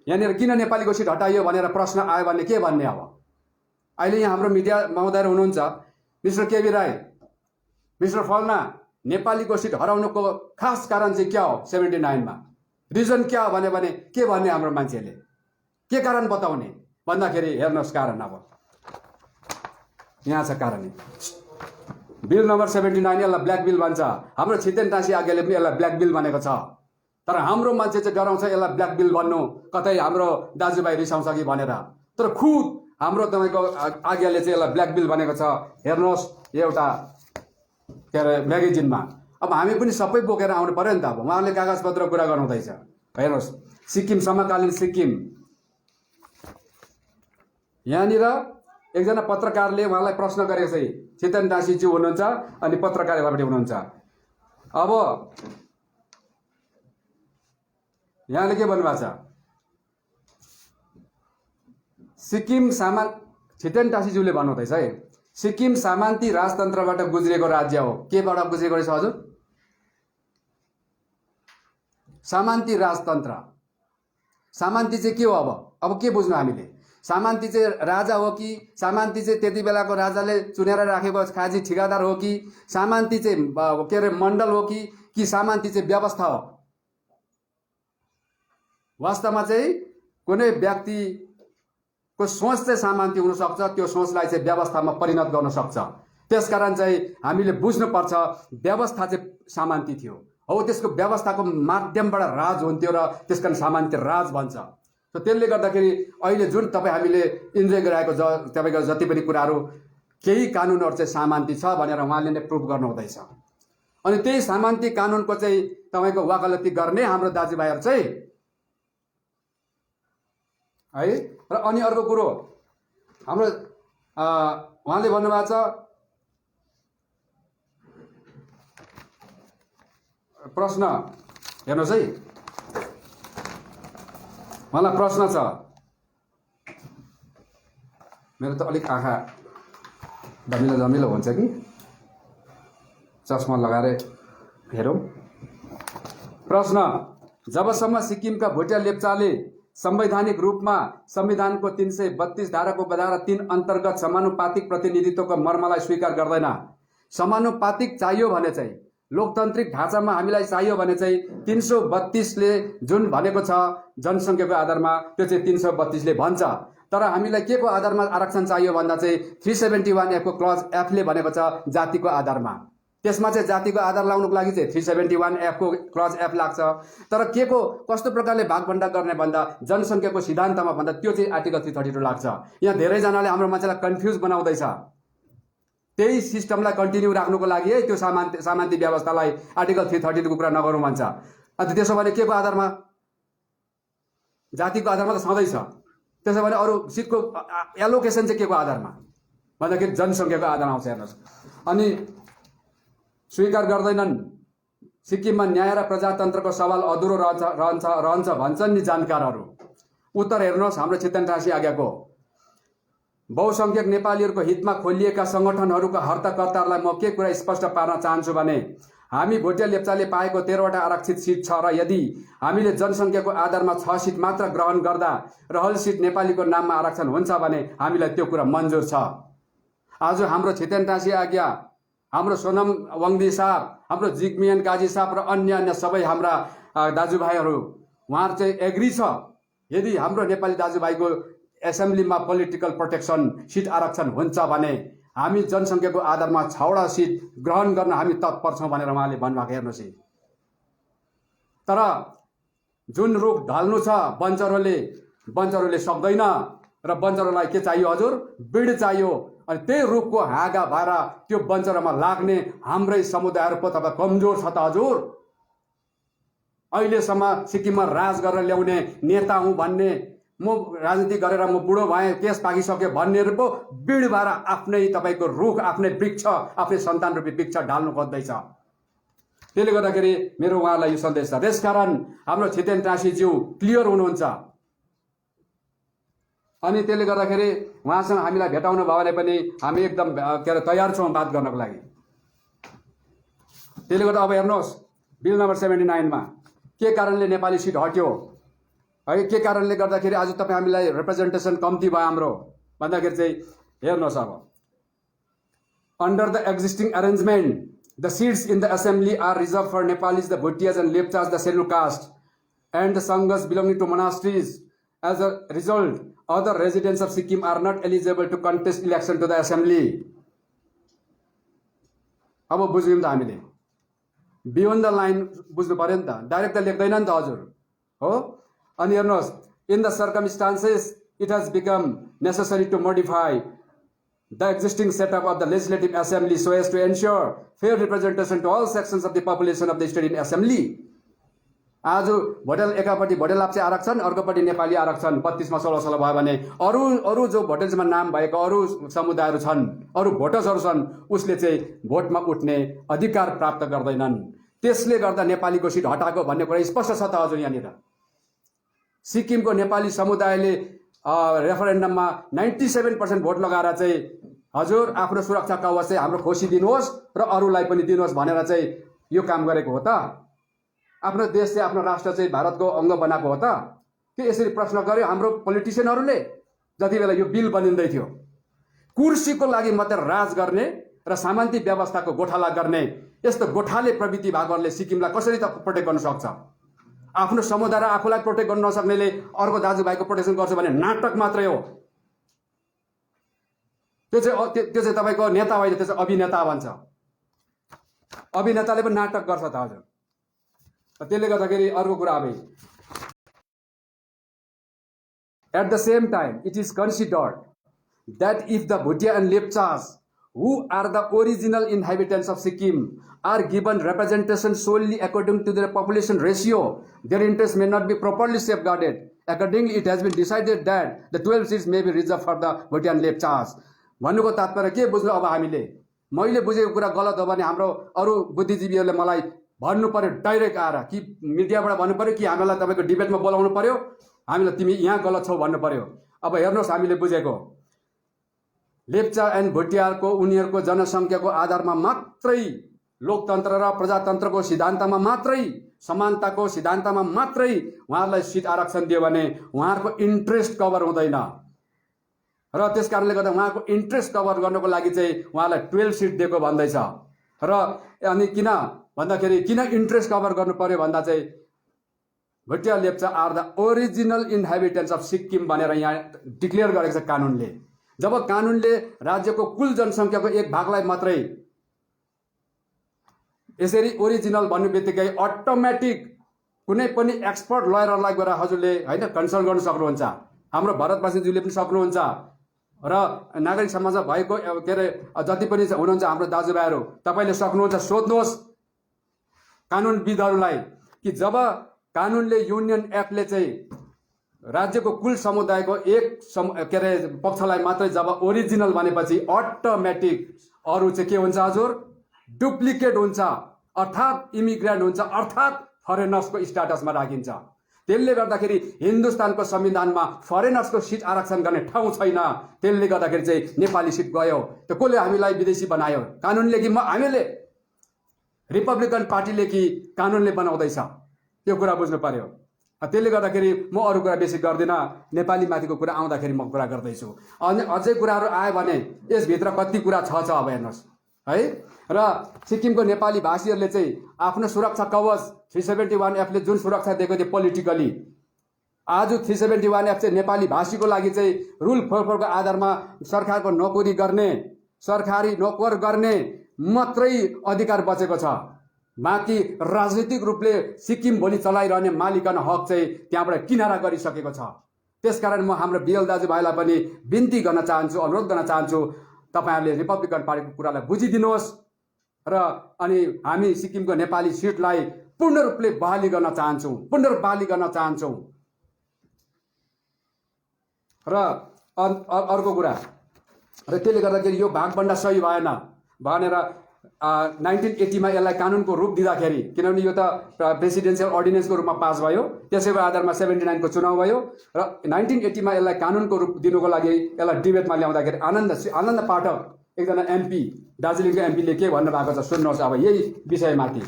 यहाँनिर किन नेपालीको सिट हटाइयो भनेर प्रश्न आयो भने के भन्ने? अब अहिले यहाँ हाम्रो मिडिया महोदयहरू हुनुहुन्छ, मिस्टर केबी राई, मिस्टर फलना, नेपालीको सिट हराउनुको खास कारण चाहिँ क्या हो? 79 मा रिजन क्या हो भने के भन्ने हाम्रो मान्छेले? के कारण बताउने भन्दाखेरि हेर्नुहोस् कारण। अब यहाँ छ कारण। बिल नम्बर 79 यसलाई ब्ल्याक बिल भन्छ। हाम्रो छितेन टाँसी आज्ञाले पनि यसलाई ब्ल्याक बिल भनेको छ। तर हाम्रो मान्छे चाहिँ डराउँछ यसलाई ब्ल्याक बिल भन्नु, कतै हाम्रो दाजुभाइ रिसाउँछ कि भनेर। तर खुद हाम्रो तपाईँको आज्ञाले चाहिँ यसलाई ब्ल्याक बिल भनेको छ। हेर्नुहोस् एउटा के अरे म्यागजिनमा। अब हामी पनि सबै बोकेर आउनु पर्यो नि त। अब उहाँले कागजपत्र कुरा गर्नुहुँदैछ। हेर्नुहोस्, सिक्किम समकालीन सिक्किम, यहाँनिर एकजना पत्रकारले उहाँलाई प्रश्न गरेको छ। छितेन टाँसीज्यू हुनुहुन्छ अनि पत्रकार यतापट्टि हुनुहुन्छ। अब यहाँले के भन्नुभएको छ? सिक्किम छितेन टाँसीज्यूले भन्नुहुँदैछ है, सिक्किम सामान्ती राजतन्त्रबाट गुज्रेको राज्य हो। केबाट गुज्रेको रहेछ हजुर? सामान्ती राजतन्त्र। सामान्ती चाहिँ के हो? अब के बुझ्नु हामीले? सामान्ती चाहिँ राजा हो कि सामान्ती चाहिँ त्यति बेलाको राजाले चुनेर राखेको खाजी ठिकादार हो कि सामान्ती चाहिँ के अरे मण्डल हो कि सामान्ती चाहिँ व्यवस्था हो? वास्तवमा चाहिँ कुनै व्यक्तिको सोच चाहिँ सामान्ती हुनसक्छ, त्यो सोचलाई चाहिँ व्यवस्थामा परिणत गर्न सक्छ। त्यसकारण चाहिँ हामीले बुझ्नुपर्छ व्यवस्था चाहिँ सामान्ती थियो। हो त्यसको व्यवस्थाको माध्यमबाट राज हुन्थ्यो र त्यसकारण सामान्ती राज भन्छ। त त्यसले गर्दाखेरि अहिले जुन तपाईँ हामीले इन्जोय गरिरहेको तपाईँको जति पनि कुराहरू केही कानुनहरू चाहिँ सामान्ती छ भनेर उहाँले नै प्रुभ गर्नुहुँदैछ। अनि त्यही सामान्ती कानुनको चाहिँ तपाईँको वकालती गर्ने हाम्रो दाजुभाइहरू चाहिँ है। र अनि अर्को कुरो हाम्रो उहाँले भन्नुभएको छ प्रश्न, हेर्नुहोस् है, मलाई प्रश्न छ। मेरो त अलिक आँखा धमिलो हुन्छ कि चस्मा लगाएर हेरौँ। प्रश्न, जबसम्म सिक्किमका भुटिया लेप्चाले संवैधानिक रूपमा संविधानको 332 धाराको धारा 3 अन्तर्गत समानुपातिक प्रतिनिधित्वको मर्मलाई स्वीकार गर्दैन। समानुपातिक चाहियो भने चाहिँ लोकतान्त्रिक ढाँचामा हामीलाई चाहियो भने चाहिँ 332ले जुन भनेको छ जनसङ्ख्याको आधारमा त्यो चाहिँ 332ले भन्छ। तर हामीलाई के को आधारमा आरक्षण चाहियो भन्दा चाहिँ 371 एफको क्लज एफले भनेको छ जातिको आधारमा। त्यसमा चाहिँ जातिको आधार लाउनुको लागि चाहिँ 371 एफको क्लज एफ लाग्छ। तर के को कस्तो प्रकारले भागभण्डा गर्ने भन्दा जनसङ्ख्याको सिद्धान्तमा भन्दा त्यो चाहिँ आर्टिकल 332 लाग्छ। यहाँ धेरैजनाले हाम्रो मान्छेलाई कन्फ्युज बनाउँदैछ। त्यही सिस्टमलाई कन्टिन्यू राख्नुको लागि है त्यो सामान्ती व्यवस्थालाई आर्टिकल 332 को कुरा नगरौँ भन्छ। अन्त त्यसो भने के को आधारमा? जातिको आधारमा त सधैँ छ। त्यसो भने अरू सिटको एलोकेसन चाहिँ के को आधारमा भन्दाखेरि जनसङ्ख्याको आधारमा आउँछ। हेर्नुहोस्, अनि स्वीकार गर्दैनन्। सिक्किममा न्याय र प्रजातन्त्रको सवाल अधुरो रहन्छ भन्छन् नि जानकारहरू। उत्तर हेर्नुहोस्, हाम्रो छितेन टाँसी आज्ञाको बहुसङ्ख्यक नेपालीहरूको हितमा खोलिएका सङ्गठनहरूका हर्ताकर्ताहरूलाई म के कुरा स्पष्ट पार्न चाहन्छु भने हामी भोटिया लेप्चाले पाएको 13वटा आरक्षित सिट छ र यदि हामीले जनसङ्ख्याको आधारमा 6 सिट मात्र ग्रहण गर्दा रहल सिट नेपालीको नाममा आरक्षण हुन्छ भने हामीलाई त्यो कुरा मन्जुर छ। आज हाम्रो छितेन टाँसी आज्ञा, हाम्रो सोनम वाङदी साहब, हाम्रो जिग्मियन काजी साहब र अन्य सबै हाम्रा दाजुभाइहरू उहाँहरू चाहिँ एग्री छ। यदि हाम्रो नेपाली दाजुभाइको एसेम्ब्लीमा पोलिटिकल प्रोटेक्सन सिट आरक्षण हुन्छ भने हामी जनसङ्ख्याको आधारमा 6वटा सिट ग्रहण गर्न हामी तत्पर छौँ भनेर उहाँले भन्नुभएको। हेर्नुहोस्, तर जुन रुख ढल्नु छ बन्चरोले सक्दैन र बन्चरोलाई के चाहियो हजुर? बिड चाहियो। अनि त्यही रुखको हाँगा भएर त्यो बन्चरोमा लाग्ने हाम्रै समुदायहरू पो तपाईँ कमजोर छ त हजुर। अहिलेसम्म सिक्किममा राज गरेर ल्याउने नेता हुँ भन्ने म राजनीति गरेर म बुढो भएँ, केस पाकिसक्यो भन्नेहरू पो बिड भएर आफ्नै तपाईँको रुख, आफ्नै वृक्ष, आफ्नै सन्तान रूपी वृक्ष ढाल्नु खोज्दैछ। त्यसले गर्दाखेरि मेरो उहाँलाई यो सन्देश छ। त्यसकारण हाम्रो छितेन टासीज्यू क्लियर हुनुहुन्छ अनि त्यसले गर्दाखेरि उहाँसँग हामीलाई भेटाउनु भयो भने पनि हामी एकदम तयार छौँ बात गर्नको लागि। त्यसले गर्दा अब हेर्नुहोस् बिल नम्बर 79 मा के कारणले नेपाली सिट हट्यो है, के कारणले गर्दाखेरि आज तपाईँ हामीलाई रिप्रेजेन्टेसन कम्ती भयो हाम्रो भन्दाखेरि चाहिँ हेर्नुहोस्, अब under the existing arrangement the seats in the assembly are reserved for Nepalis the Bhutias and Lepchas the scheduled caste and the sanghas belonging to monasteries. As a result other residents of Sikkim are not eligible to contest election to the assembly. अब बुझ्यौँ त हामीले, beyond the line बुझ्नु पर्यो नि त, direct त लेख्दैन नि त हजुर हो। अनि हेर्नुहोस्, in the circumstances it has become necessary to modify the existing setup of the legislative assembly so as to ensure fair representation to all sections of the population of the state in assembly. आज भोटेल एकापट्टि भोटेल लाप्चे आरक्षण, अर्कोपट्टि नेपाली आरक्षण 32 मा 16 भयो भने अरू जो भोटेल्समा नाम भएको अरू समुदायहरू छन्, अरू भोटर्सहरू छन्, उसले चाहिँ भोटमा उठ्ने अधिकार प्राप्त गर्दैनन्। त्यसले गर्दा नेपालीको सिट हटाएको भन्ने कुरा स्पष्ट छ त हजुर। यहाँनिर सिक्किमको नेपाली समुदायले रेफरेन्डममा 97% भोट लगाएर चाहिँ हजुर आफ्नो सुरक्षा कवच चाहिँ हाम्रो खोसी दिनुहोस् र अरूलाई पनि दिनुहोस् भनेर चाहिँ यो काम गरेको हो त। आफ्नो देश चाहिँ आफ्नो राष्ट्र चाहिँ भारतको अङ्ग बनाएको हो त। के यसरी प्रश्न गर्यो हाम्रो पोलिटिसियनहरूले जति बेला यो बिल बनिँदै थियो? कुर्सीको लागि मात्र राज गर्ने र सामन्ती व्यवस्थाको गोठाला गर्ने यस्तो गोठाले प्रवृत्ति भएकोले सिक्किमलाई कसरी त प्रोटेक्ट गर्न सक्छ? आफ्नो समुदाय र आफूलाई प्रोटेक्ट गर्न नसक्नेले अर्को दाजुभाइको प्रोटेक्सन गर्छ भने नाटक मात्रै हो। त्यो चाहिँ तपाईँको नेता होइन, त्यो चाहिँ अभिनेता भन्छ। अभिनेताले पनि नाटक गर्छ त हजुर। त्यसले गर्दाखेरि अर्को कुरा अब at the same time it is considered that if the Bhutia and Lepchas, who are the original inhabitants of Sikkim, are given representation solely according to their population ratio, their interests may not be properly safeguarded. Accordingly, it has been decided that the 12 seats may be reserved for the Bhutia and Lepchas. भन्नुको तात्पर्य के बुझ्नु? अब हामीले मैले बुझेको कुरा गलत हो भने हाम्रो अरू बुद्धिजीवीहरूले मलाई भन्नु पर्यो डाइरेक्ट आएर, कि मिडियाबाट भन्नु पर्यो, कि हामीलाई तपाईँको डिबेटमा बोलाउनु पर्यो, हामीलाई तिमी यहाँ गलत छौ भन्नु पर्यो। अब हेर्नुहोस्, हामीले बुझेको लेप्चा एन्ड भुटियाको उनीहरूको जनसङ्ख्याको आधारमा मात्रै लोकतन्त्र र प्रजातन्त्रको सिद्धान्तमा मात्रै समानताको सिद्धान्तमा मात्रै उहाँहरूलाई सिट आरक्षण दियो भने उहाँहरूको इन्ट्रेस्ट कभर हुँदैन र त्यस कारणले गर्दा उहाँको इन्ट्रेस्ट कभर गर्नको लागि चाहिँ उहाँलाई 12 सिट दिएको भन्दैछ। र अनि किन भन्दाखेरि किन इन्ट्रेस्ट कभर गर्नु पर्यो भन्दा चाहिँ Bhutia Lepcha are the original inhabitants of Sikkim भनेर यहाँ डिक्लेयर गरेको छ कानुनले। जब कानुनले राज्यको कुल जनसङ्ख्याको एक भागलाई मात्रै यसरी ओरिजिनल भन्ने बित्तिकै अटोमेटिक कुनै पनि एक्सपर्ट लयरलाई गएर हजुरले होइन कन्सल्ट गर्न सक्नुहुन्छ, हाम्रो भारतवासीज्यूले पनि सक्नुहुन्छ र नागरिक समाजमा भएको के अरे जति पनि हुनुहुन्छ हाम्रो दाजुभाइहरू तपाईँले सक्नुहुन्छ। सोध्नुहोस् कानुनविदहरूलाई कि जब कानुनले युनियन एक्टले चाहिँ राज्यको कुल समुदायको एक के अरे पक्षलाई मात्रै जब ओरिजिनल भनेपछि अटोमेटिक अरू चाहिँ के हुन्छ हजुर? डुप्लिकेट हुन्छ, अर्थात् इमिग्रेन्ट हुन्छ, अर्थात् फरेनर्सको स्ट्याटसमा राखिन्छ। त्यसले गर्दाखेरि हिन्दुस्तानको संविधानमा फरेनर्सको सिट आरक्षण गर्ने ठाउँ छैन। त्यसले गर्दाखेरि चाहिँ नेपाली सिट गयो। त कसले हामीलाई विदेशी बनायो? कानुनले कि हामीले? रिपब्लिकन पार्टीले कि कानुनले बनाउँदैछ? यो कुरा बुझ्नु पर्यो। त्यसले गर्दाखेरि म अरू कुरा बेसी गर्दिनँ, नेपाली माथिको कुरा आउँदाखेरि म कुरा गर्दैछु। अनि अझै कुराहरू आयो भने यसभित्र कति कुरा छ अब हेर्नुहोस् है। र सिक्किमको नेपाली भाषीहरूले चाहिँ आफ्नो सुरक्षा कवच 371F ले जुन सुरक्षा दिएको थियो पोलिटिकली, आज 371F चाहिँ नेपाली भाषीको लागि चाहिँ रुल 44 को आधारमा सरकारको नोकरी गर्ने, सरकारी नोकर गर्ने मात्रै अधिकार बचेको छ। बाँकी राजनीतिक रूपले सिक्किम भोलि चलाइरहने मालिकाना हक चाहिँ त्यहाँबाट किनारा गरिसकेको छ। त्यसकारण म हाम्रो बिएल दाजुभाइलाई पनि बिन्ती गर्न चाहन्छु, अनुरोध गर्न चाहन्छु, तपाईँहरूले रिपब्लिकन पार्टीको कुरालाई बुझिदिनुहोस् र अनि हामी सिक्किमको नेपाली सिटलाई पूर्ण रूपले बहाली गर्न चाहन्छौँ, पुनर्बहाली गर्न चाहन्छौँ। र अर्को कुरा र त्यसले गर्दाखेरि यो भागभन्डा सही भएन भनेर 1980 मा यसलाई कानुनको रूप दिँदाखेरि, किनभने यो त प्रेसिडेन्सियल अर्डिनेन्सको रूपमा पास भयो, त्यसैको आधारमा 79 को चुनाव भयो र 1980 मा यसलाई कानुनको रूप दिनुको लागि यसलाई डिबेटमा ल्याउँदाखेरि आनन्द पाठक एकजना एमपी, दार्जिलिङको एमपीले के भन्नु भएको छ सुन्नुहोस् अब यही विषयमाथि।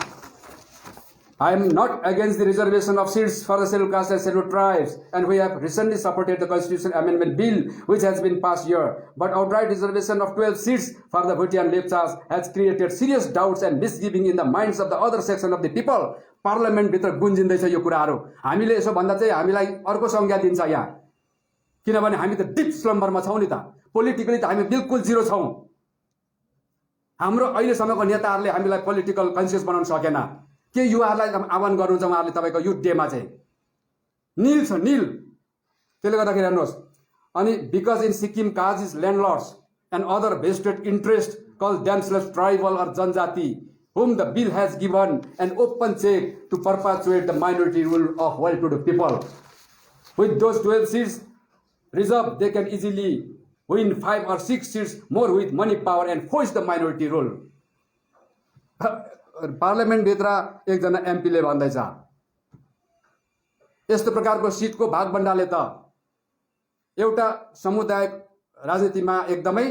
I am not against the reservation of seats for the scheduled castes and scheduled tribes, and we have recently supported the Constitution Amendment Bill which has been passed here. But outright reservation of 12 seats for the Bhuti and Lepchas has created serious doubts and misgiving in the minds of the other section of the people. Parliament भित्र गुन्जिँदैछ यो कुराहरू। हामीले यसो भन्दा चाहिँ हामीलाई अर्को संज्ञा दिन्छ यहाँ, किनभने हामी त डिप स्लम्बरमा छौँ नि त, पोलिटिकली त हामी बिल्कुल जिरो छौँ। हाम्रो अहिलेसम्मको नेताहरूले हामीलाई पोलिटिकल कन्सियस बनाउन सकेन। के युवाहरूलाई आह्वान गर्नुहुन्छ उहाँहरूले तपाईँको युथ डेमा चाहिँ निल छ, निल। त्यसले गर्दाखेरि हेर्नुहोस्, अनि because in Sikkim Kazis landlords and other vested interest call themselves tribal or जनजाति whom the bill has given an open check to perpetuate the minority rule of well-to-do people. With those 12 seats reserved, they can easily win 5 or 6 seats more with money power and force the minority rule. Parliament भित्र एकजना एमपीले भन्दैछ यस्तो प्रकारको सिटको भागभण्डाले त एउटा समुदायिक राजनीतिमा एकदमै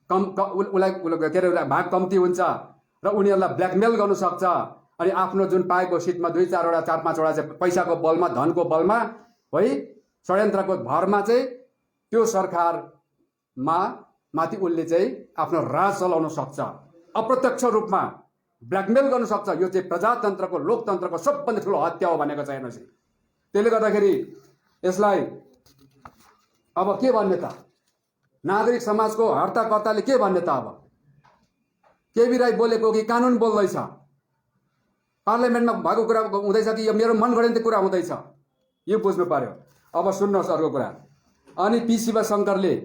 कम उलाई के अरे भाग कम्ती हुन्छ र उनीहरूलाई ब्ल्याकमेल गर्न सक्छ। अनि आफ्नो जुन पाएको सिटमा 2-4 वटा 4-5 वटा चाहिँ पैसाको बलमा, धनको बलमा है, षड्यन्त्रको भरमा चाहिँ त्यो सरकारमा माथि उनले चाहिँ आफ्नो राज चलाउन सक्छ, अप्रत्यक्ष रूपमा ब्ल्याकमेल गर्न सक्छ। यो चाहिँ प्रजातन्त्रको, लोकतन्त्रको सबभन्दा ठुलो हत्या हो भनेको चाहिँ हेर्नुहोस्। त्यसले गर्दाखेरि यसलाई अब के भन्ने त, नागरिक समाजको हर्ताकर्ताले के भन्ने त? अब केबी राई बोलेको कि कानुन बोल्दैछ? पार्लियामेन्टमा भएको कुरा हुँदैछ कि यो मेरो मनगढन्ती कुरा हुँदैछ? यो बुझ्नु पर्यो। अब सुन्नुहोस् अर्को कुरा। अनि पी शिव शङ्करले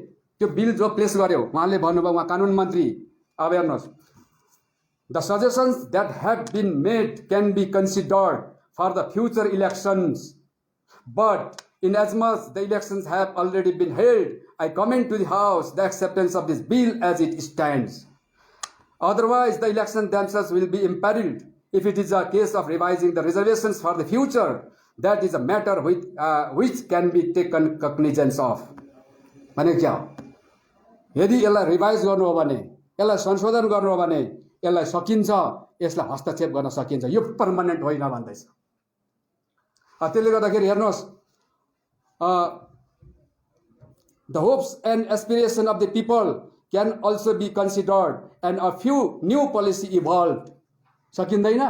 त्यो बिल जो प्लेस गर्यो, उहाँले भन्नुभयो, उहाँ कानुन मन्त्री। अब हेर्नुहोस्, the suggestions that have been made can be considered for the future elections, but inasmuch the elections have already been held, I commend to the House the acceptance of this bill as it stands. Otherwise, the elections themselves will be imperiled. If it is a case of revising the reservations for the future, that is a matter which can be taken cognizance of. भने क्या हो? यदि यसलाई revise गर्नु हो भने, यसलाई संशोधन गर्नु हो भने यसलाई सकिन्छ, यसलाई हस्तक्षेप गर्न सकिन्छ, यो पर्मानेन्ट होइन भन्दैछ। त्यसले गर्दाखेरि हेर्नुहोस्, the hopes and aspiration of the people can also be considered and a few new policy evolved. सकिँदैन?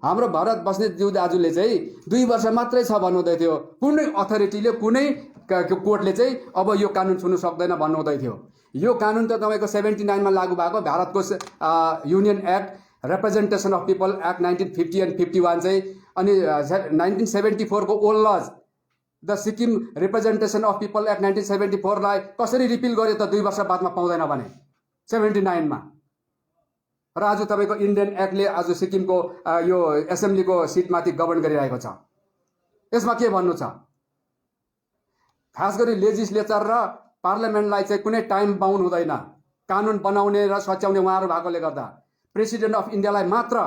हाम्रो भरत बस्नेत ज्यू दाजुले चाहिँ 2 वर्ष मात्रै छ भन्नुहुँदै थियो। कुनै अथोरिटीले, कुनै कोर्टले चाहिँ अब यो कानुन छुनु सक्दैन भन्नुहुँदै थियो। यो कानुन त तपाईको 79 मा लागू भएको भारतको union act, representation of people act 1950 and 51 चाहिँ, अनि 1974 को old lodge the Sikkim representation of people act 1974 लाई कसरी रिपिल गर्यो त 2 वर्ष बादमा पाउँदैन भने 79 मा। र आज तपाईको इन्डियन एक्टले आज सिक्किमको यो एसेम्ब्लीको सिटमाथि गभर्न गरिरहेको छ। यसमा के भन्नु छ? खास गरी लेजिस्लेचर र पार्लियामेन्टलाई चाहिँ कुनै टाइम बाउन्ड हुँदैन। कानुन बनाउने र सच्याउने उहाँहरू भएकोले गर्दा प्रेसिडेन्ट अफ इन्डियालाई मात्र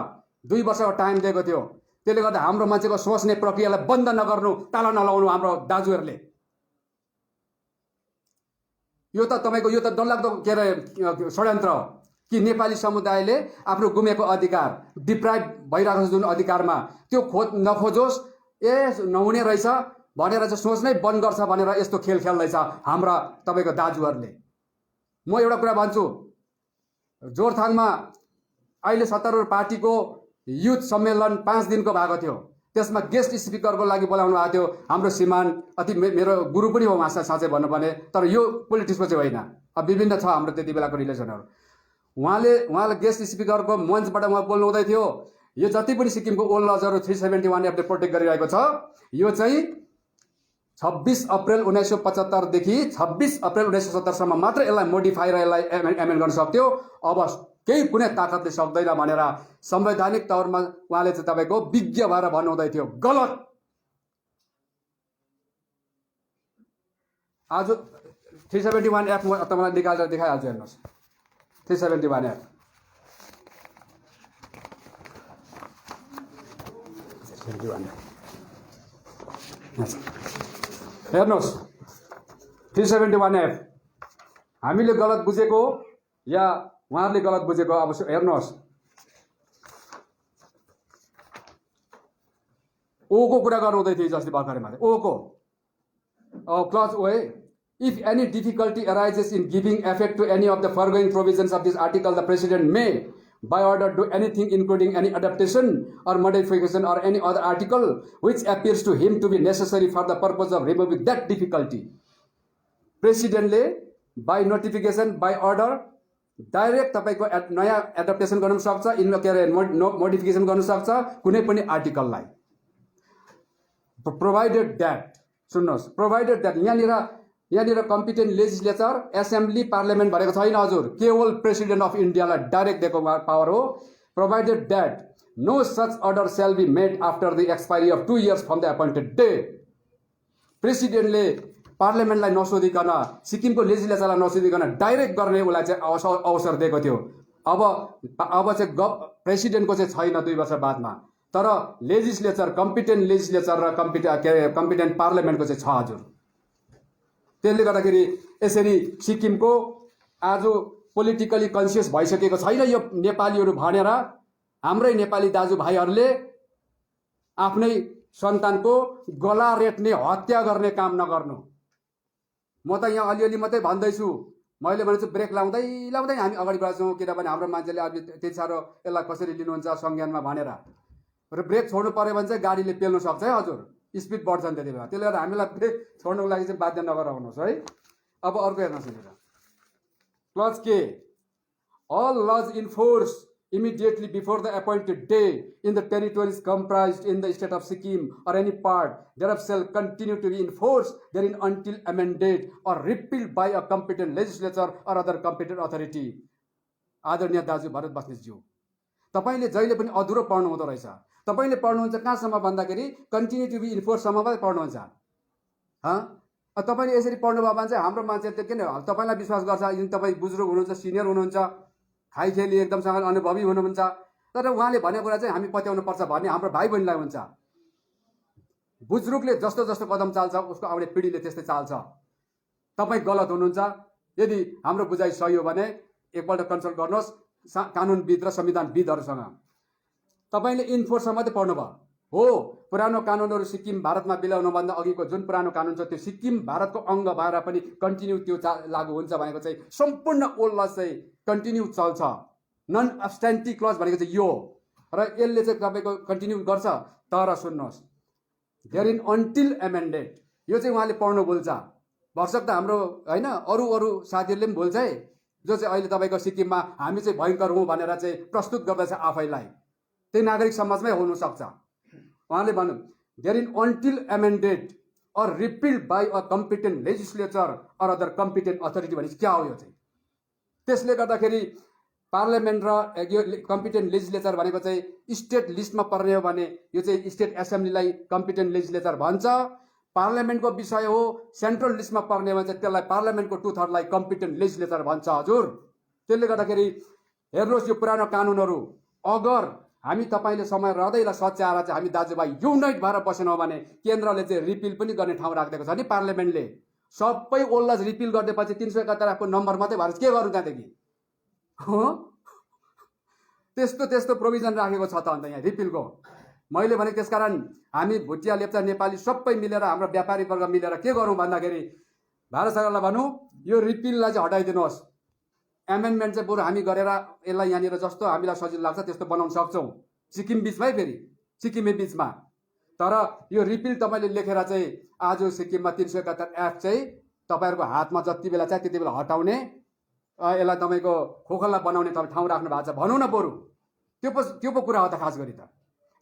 2 वर्षको टाइम दिएको थियो। त्यसले गर्दा हाम्रो मान्छेको सोच्ने प्रक्रियालाई बन्द नगर्नु, ताला नलाउनु हाम्रो दाजुहरूले। यो त तपाईको यो त डरलाग्दो के अरे षड्यन्त्र हो कि नेपाली समुदायले आफ्नो गुमेको अधिकार, डिप्राइभ भइरहेको जुन अधिकारमा, त्यो नखोजोस्, नहुने रहेछ भनेर चाहिँ सोच्नै बन्द गर्छ भनेर यस्तो खेल खेल्दैछ हाम्रा तपाईको दाजुहरूले। म एउटा कुरा भन्छु, जोरथाङमा अहिले सत्तारूढ पार्टीको युथ सम्मेलन 5 दिनको भएको थियो। त्यसमा गेस्ट स्पिकरको लागि बोलाउनु भएको थियो हाम्रो श्रीमान, अति मेरो गुरु पनि हो उहाँ, साँच्चै भन्नुपर्ने, तर यो पोलिटिक्सको चाहिँ होइन। अब विभिन्न छ हाम्रो त्यति बेलाको रिलेसनहरू। उहाँले गेस्ट स्पिकरको मञ्चबाट उहाँ बोल्नु हुँदै थियो, यो जति पनि सिक्किमको ओल्ड लजहरू 371 एफले प्रोटेक्ट गरिरहेको छ, यो चाहिँ 26 अप्रिल 1975 देखि 26 अप्रिल 1970 सम्म मात्र यसलाई मोडिफाई र यसलाई एमेन्ड गर्न सक्थ्यो। अब केही कुनै ताकतले सक्दैन भनेर संवैधानिक तौरमा उहाँले चाहिँ तपाईको विज्ञ भएर भन्नुहुँदै थियो। गलत। आज 371F म तपाईँलाई निकालेर देखाइहाल्छु, हेर्नुहोस् 371F। हेर्नुहोस् 371F हामीले गलत बुझेको या उहाँहरूले गलत बुझेको अब हेर्नुहोस्। ओको कुरा गर्नुहुँदै थियो अस्ति भर्खरै मात्रै ओको क्लज ओ है। If any difficulty arises in giving effect to any of the foregoing provisions of this article, the President may, by order, do anything including any adaptation or modification or any other article which appears to him to be necessary for the purpose of removing that difficulty. प्रेसिडेन्टले by notification by order direct तपाईँको नयाँ adaptation गर्न सक्छ, के अरे modification गर्न सक्छ कुनै पनि आर्टिकललाई, प्रोभाइडेड द्याट। सुन्नुहोस्, प्रोभाइडेड द्याट यहाँनिर कम्पिटेन्ट लेजिस्लेचर एसेम्ब्ली पार्लियामेन्ट भनेको छैन हजुर, केवल प्रेसिडेन्ट अफ इन्डियालाई डाइरेक्ट दिएको पावर हो। Provided that no such order shall be made after the expiry of 2 years from the appointed day. प्रेसिडेन्टले पार्लियामेन्टलाई नसोधिकन, सिक्किमको लेजिस्लेचरलाई नसोधिकन डाइरेक्ट गर्ने उसलाई चाहिँ अवसर दिएको थियो। अब चाहिँ प्रेसिडेन्टको चाहिँ छैन 2 वर्ष बादमा, तर लेजिस्लेचर कम्पिटेन्ट लेजिस्लेचर र कम्पिटेन्ट पार्लियामेन्टको चाहिँ छ हजुर। त्यसले गर्दाखेरि यसरी सिक्किमको आज पोलिटिकली कन्सियस भइसकेको छैन यो नेपालीहरू भनेर हाम्रै नेपाली दाजुभाइहरूले आफ्नै सन्तानको गला रेट्ने हत्या गर्ने काम नगर्नु। म त यहाँ अलिअलि मात्रै भन्दैछु, मैले भनेछु ब्रेक लाउँदै लाउँदै हामी अगाडि बढ्छौँ, किनभने हाम्रो मान्छेले अब त्यति साह्रो यसलाई कसरी लिनुहुन्छ संज्ञानमा भनेर। र ब्रेक छोड्नु पऱ्यो भने चाहिँ गाडीले पेल्नु सक्छ है हजुर, स्पिड बढ्छ नि त्यति बेला। त्यसले गर्दा हामीलाई ब्रेक छोड्नुको लागि चाहिँ बाध्य नगराउनुहोस् है। अब अर्को हेर्नुहोस् यहाँनिर क्लज के, all laws enforced immediately before the appointed day in the territories comprised in the state of Sikkim or any part thereof shall continue to be enforced therein until amended or repealed by a competent legislature or other competent authority। आदरणीय दाजु भरत बस्नेतज्यू, तपाईँले जहिले पनि अधुरो पढ्नु हुँदो रहेछ। तपाईँले पढ्नुहुन्छ कहाँसम्म भन्दाखेरि कन्टिन्यू टु बी इन्फोर्ससम्म मात्रै पढ्नुहुन्छ। तपाईँले यसरी पढ्नुभयो भने चाहिँ हाम्रो मान्छे त किन तपाईँलाई विश्वास गर्छ, तपाईँ बुजुर्ग हुनुहुन्छ, सिनियर हुनुहुन्छ, खाइखेली एकदमसँग अनुभवी हुनुहुन्छ, तर उहाँले भनेको कुरा चाहिँ हामी पत्याउनु पर्छ भन्ने हाम्रो भाइ बहिनीलाई हुन्छ। बुजुर्गले जस्तो जस्तो कदम चाल्छ उसको आउने पिँढीले त्यस्तै चाल्छ। तपाईँ गलत हुनुहुन्छ। यदि हाम्रो बुझाइ सही हो भने एकपल्ट कन्सल्ट गर्नुहोस् कानुनविद र संविधानविदहरूसँग। तपाईँले इन्फोर्समा मात्रै पढ्नुभयो हो। पुरानो कानुनहरू सिक्किम भारतमा बिलाउनुभन्दा अघिको जुन पुरानो कानुन छ त्यो सिक्किम भारतको अङ्ग भएर पनि कन्टिन्यू त्यो लागू हुन्छ भनेको चाहिँ सम्पूर्ण ओल्ड लज चाहिँ कन्टिन्यू चल्छ। नन अब्स्टेन्टी क्लज भनेको चाहिँ यो र यसले चाहिँ तपाईँको कन्टिन्यू गर्छ। तर सुन्नुहोस्, देयर इन अन्टिल एमेन्डेड, यो चाहिँ उहाँले पढ्नु भुल्छ। भरसक त हाम्रो होइन अरू साथीहरूले पनि भुल्छ है, जो चाहिँ अहिले तपाईँको सिक्किममा हामी चाहिँ भयङ्कर हौँ भनेर चाहिँ प्रस्तुत गर्दैछ आफैलाई। त्यही नागरिक समाजमै हुनसक्छ। उहाँले भन्नु therein until amended or repealed by a competent legislature or other competent authority भनेपछि क्या हो यो चाहिँ? त्यसले गर्दाखेरि पार्लियामेन्ट र यो कम्पिटेन्ट लेजिस्लेचर भनेको चाहिँ स्टेट लिस्टमा पर्ने हो भने यो चाहिँ स्टेट एसेम्ब्लीलाई कम्पिटेन्ट लेजिस्लेचर भन्छ। पार्लियामेन्टको विषय हो सेन्ट्रल लिस्टमा पर्ने हो भने चाहिँ त्यसलाई पार्लियामेन्टको 2/3लाई कम्पिटेन्ट लेजिस्लेचर भन्छ हजुर। त्यसले गर्दाखेरि हेर्नुहोस् यो पुरानो कानुनहरू अगर हामी तपाईँले समय रहँदैलाई सच्याएर चाहिँ हामी दाजुभाइ युनाइट भएर बसेनौँ भने केन्द्रले चाहिँ रिपिल पनि गर्ने ठाउँ राखिदिएको छ नि पार्लियामेन्टले। सबै ओल्लाज रिपिल गरिदिएपछि 371 नम्बर मात्रै भएर के गर्नु त्यहाँदेखि? हो त्यस्तो प्रोभिजन राखेको छ त अन्त यहाँ रिपिलको। मैले भने त्यसकारण हामी भुटिया लेप्चा नेपाली सबै मिलेर हाम्रो व्यापारी वर्ग मिलेर के गरौँ भन्दाखेरि भारत सरकारलाई भनौँ यो रिपिललाई चाहिँ हटाइदिनुहोस्। एमेन्डमेन्ट चाहिँ बरु हामी गरेर यसलाई यहाँनिर जस्तो हामीलाई सजिलो लाग्छ त्यस्तो बनाउन सक्छौँ सिक्किम बिचमै, फेरि सिक्किमे बिचमा। तर यो रिपिल तपाईँले लेखेर चाहिँ आज सिक्किममा 371F चाहिँ तपाईँहरूको हातमा जति बेला चाहिँ त्यति बेला हटाउने, यसलाई तपाईँको खोखल्ला बनाउने तपाईँ ठाउँ राख्नु भएको छ भनौँ न बरु। त्यो पो कुरा हो त खास गरी त।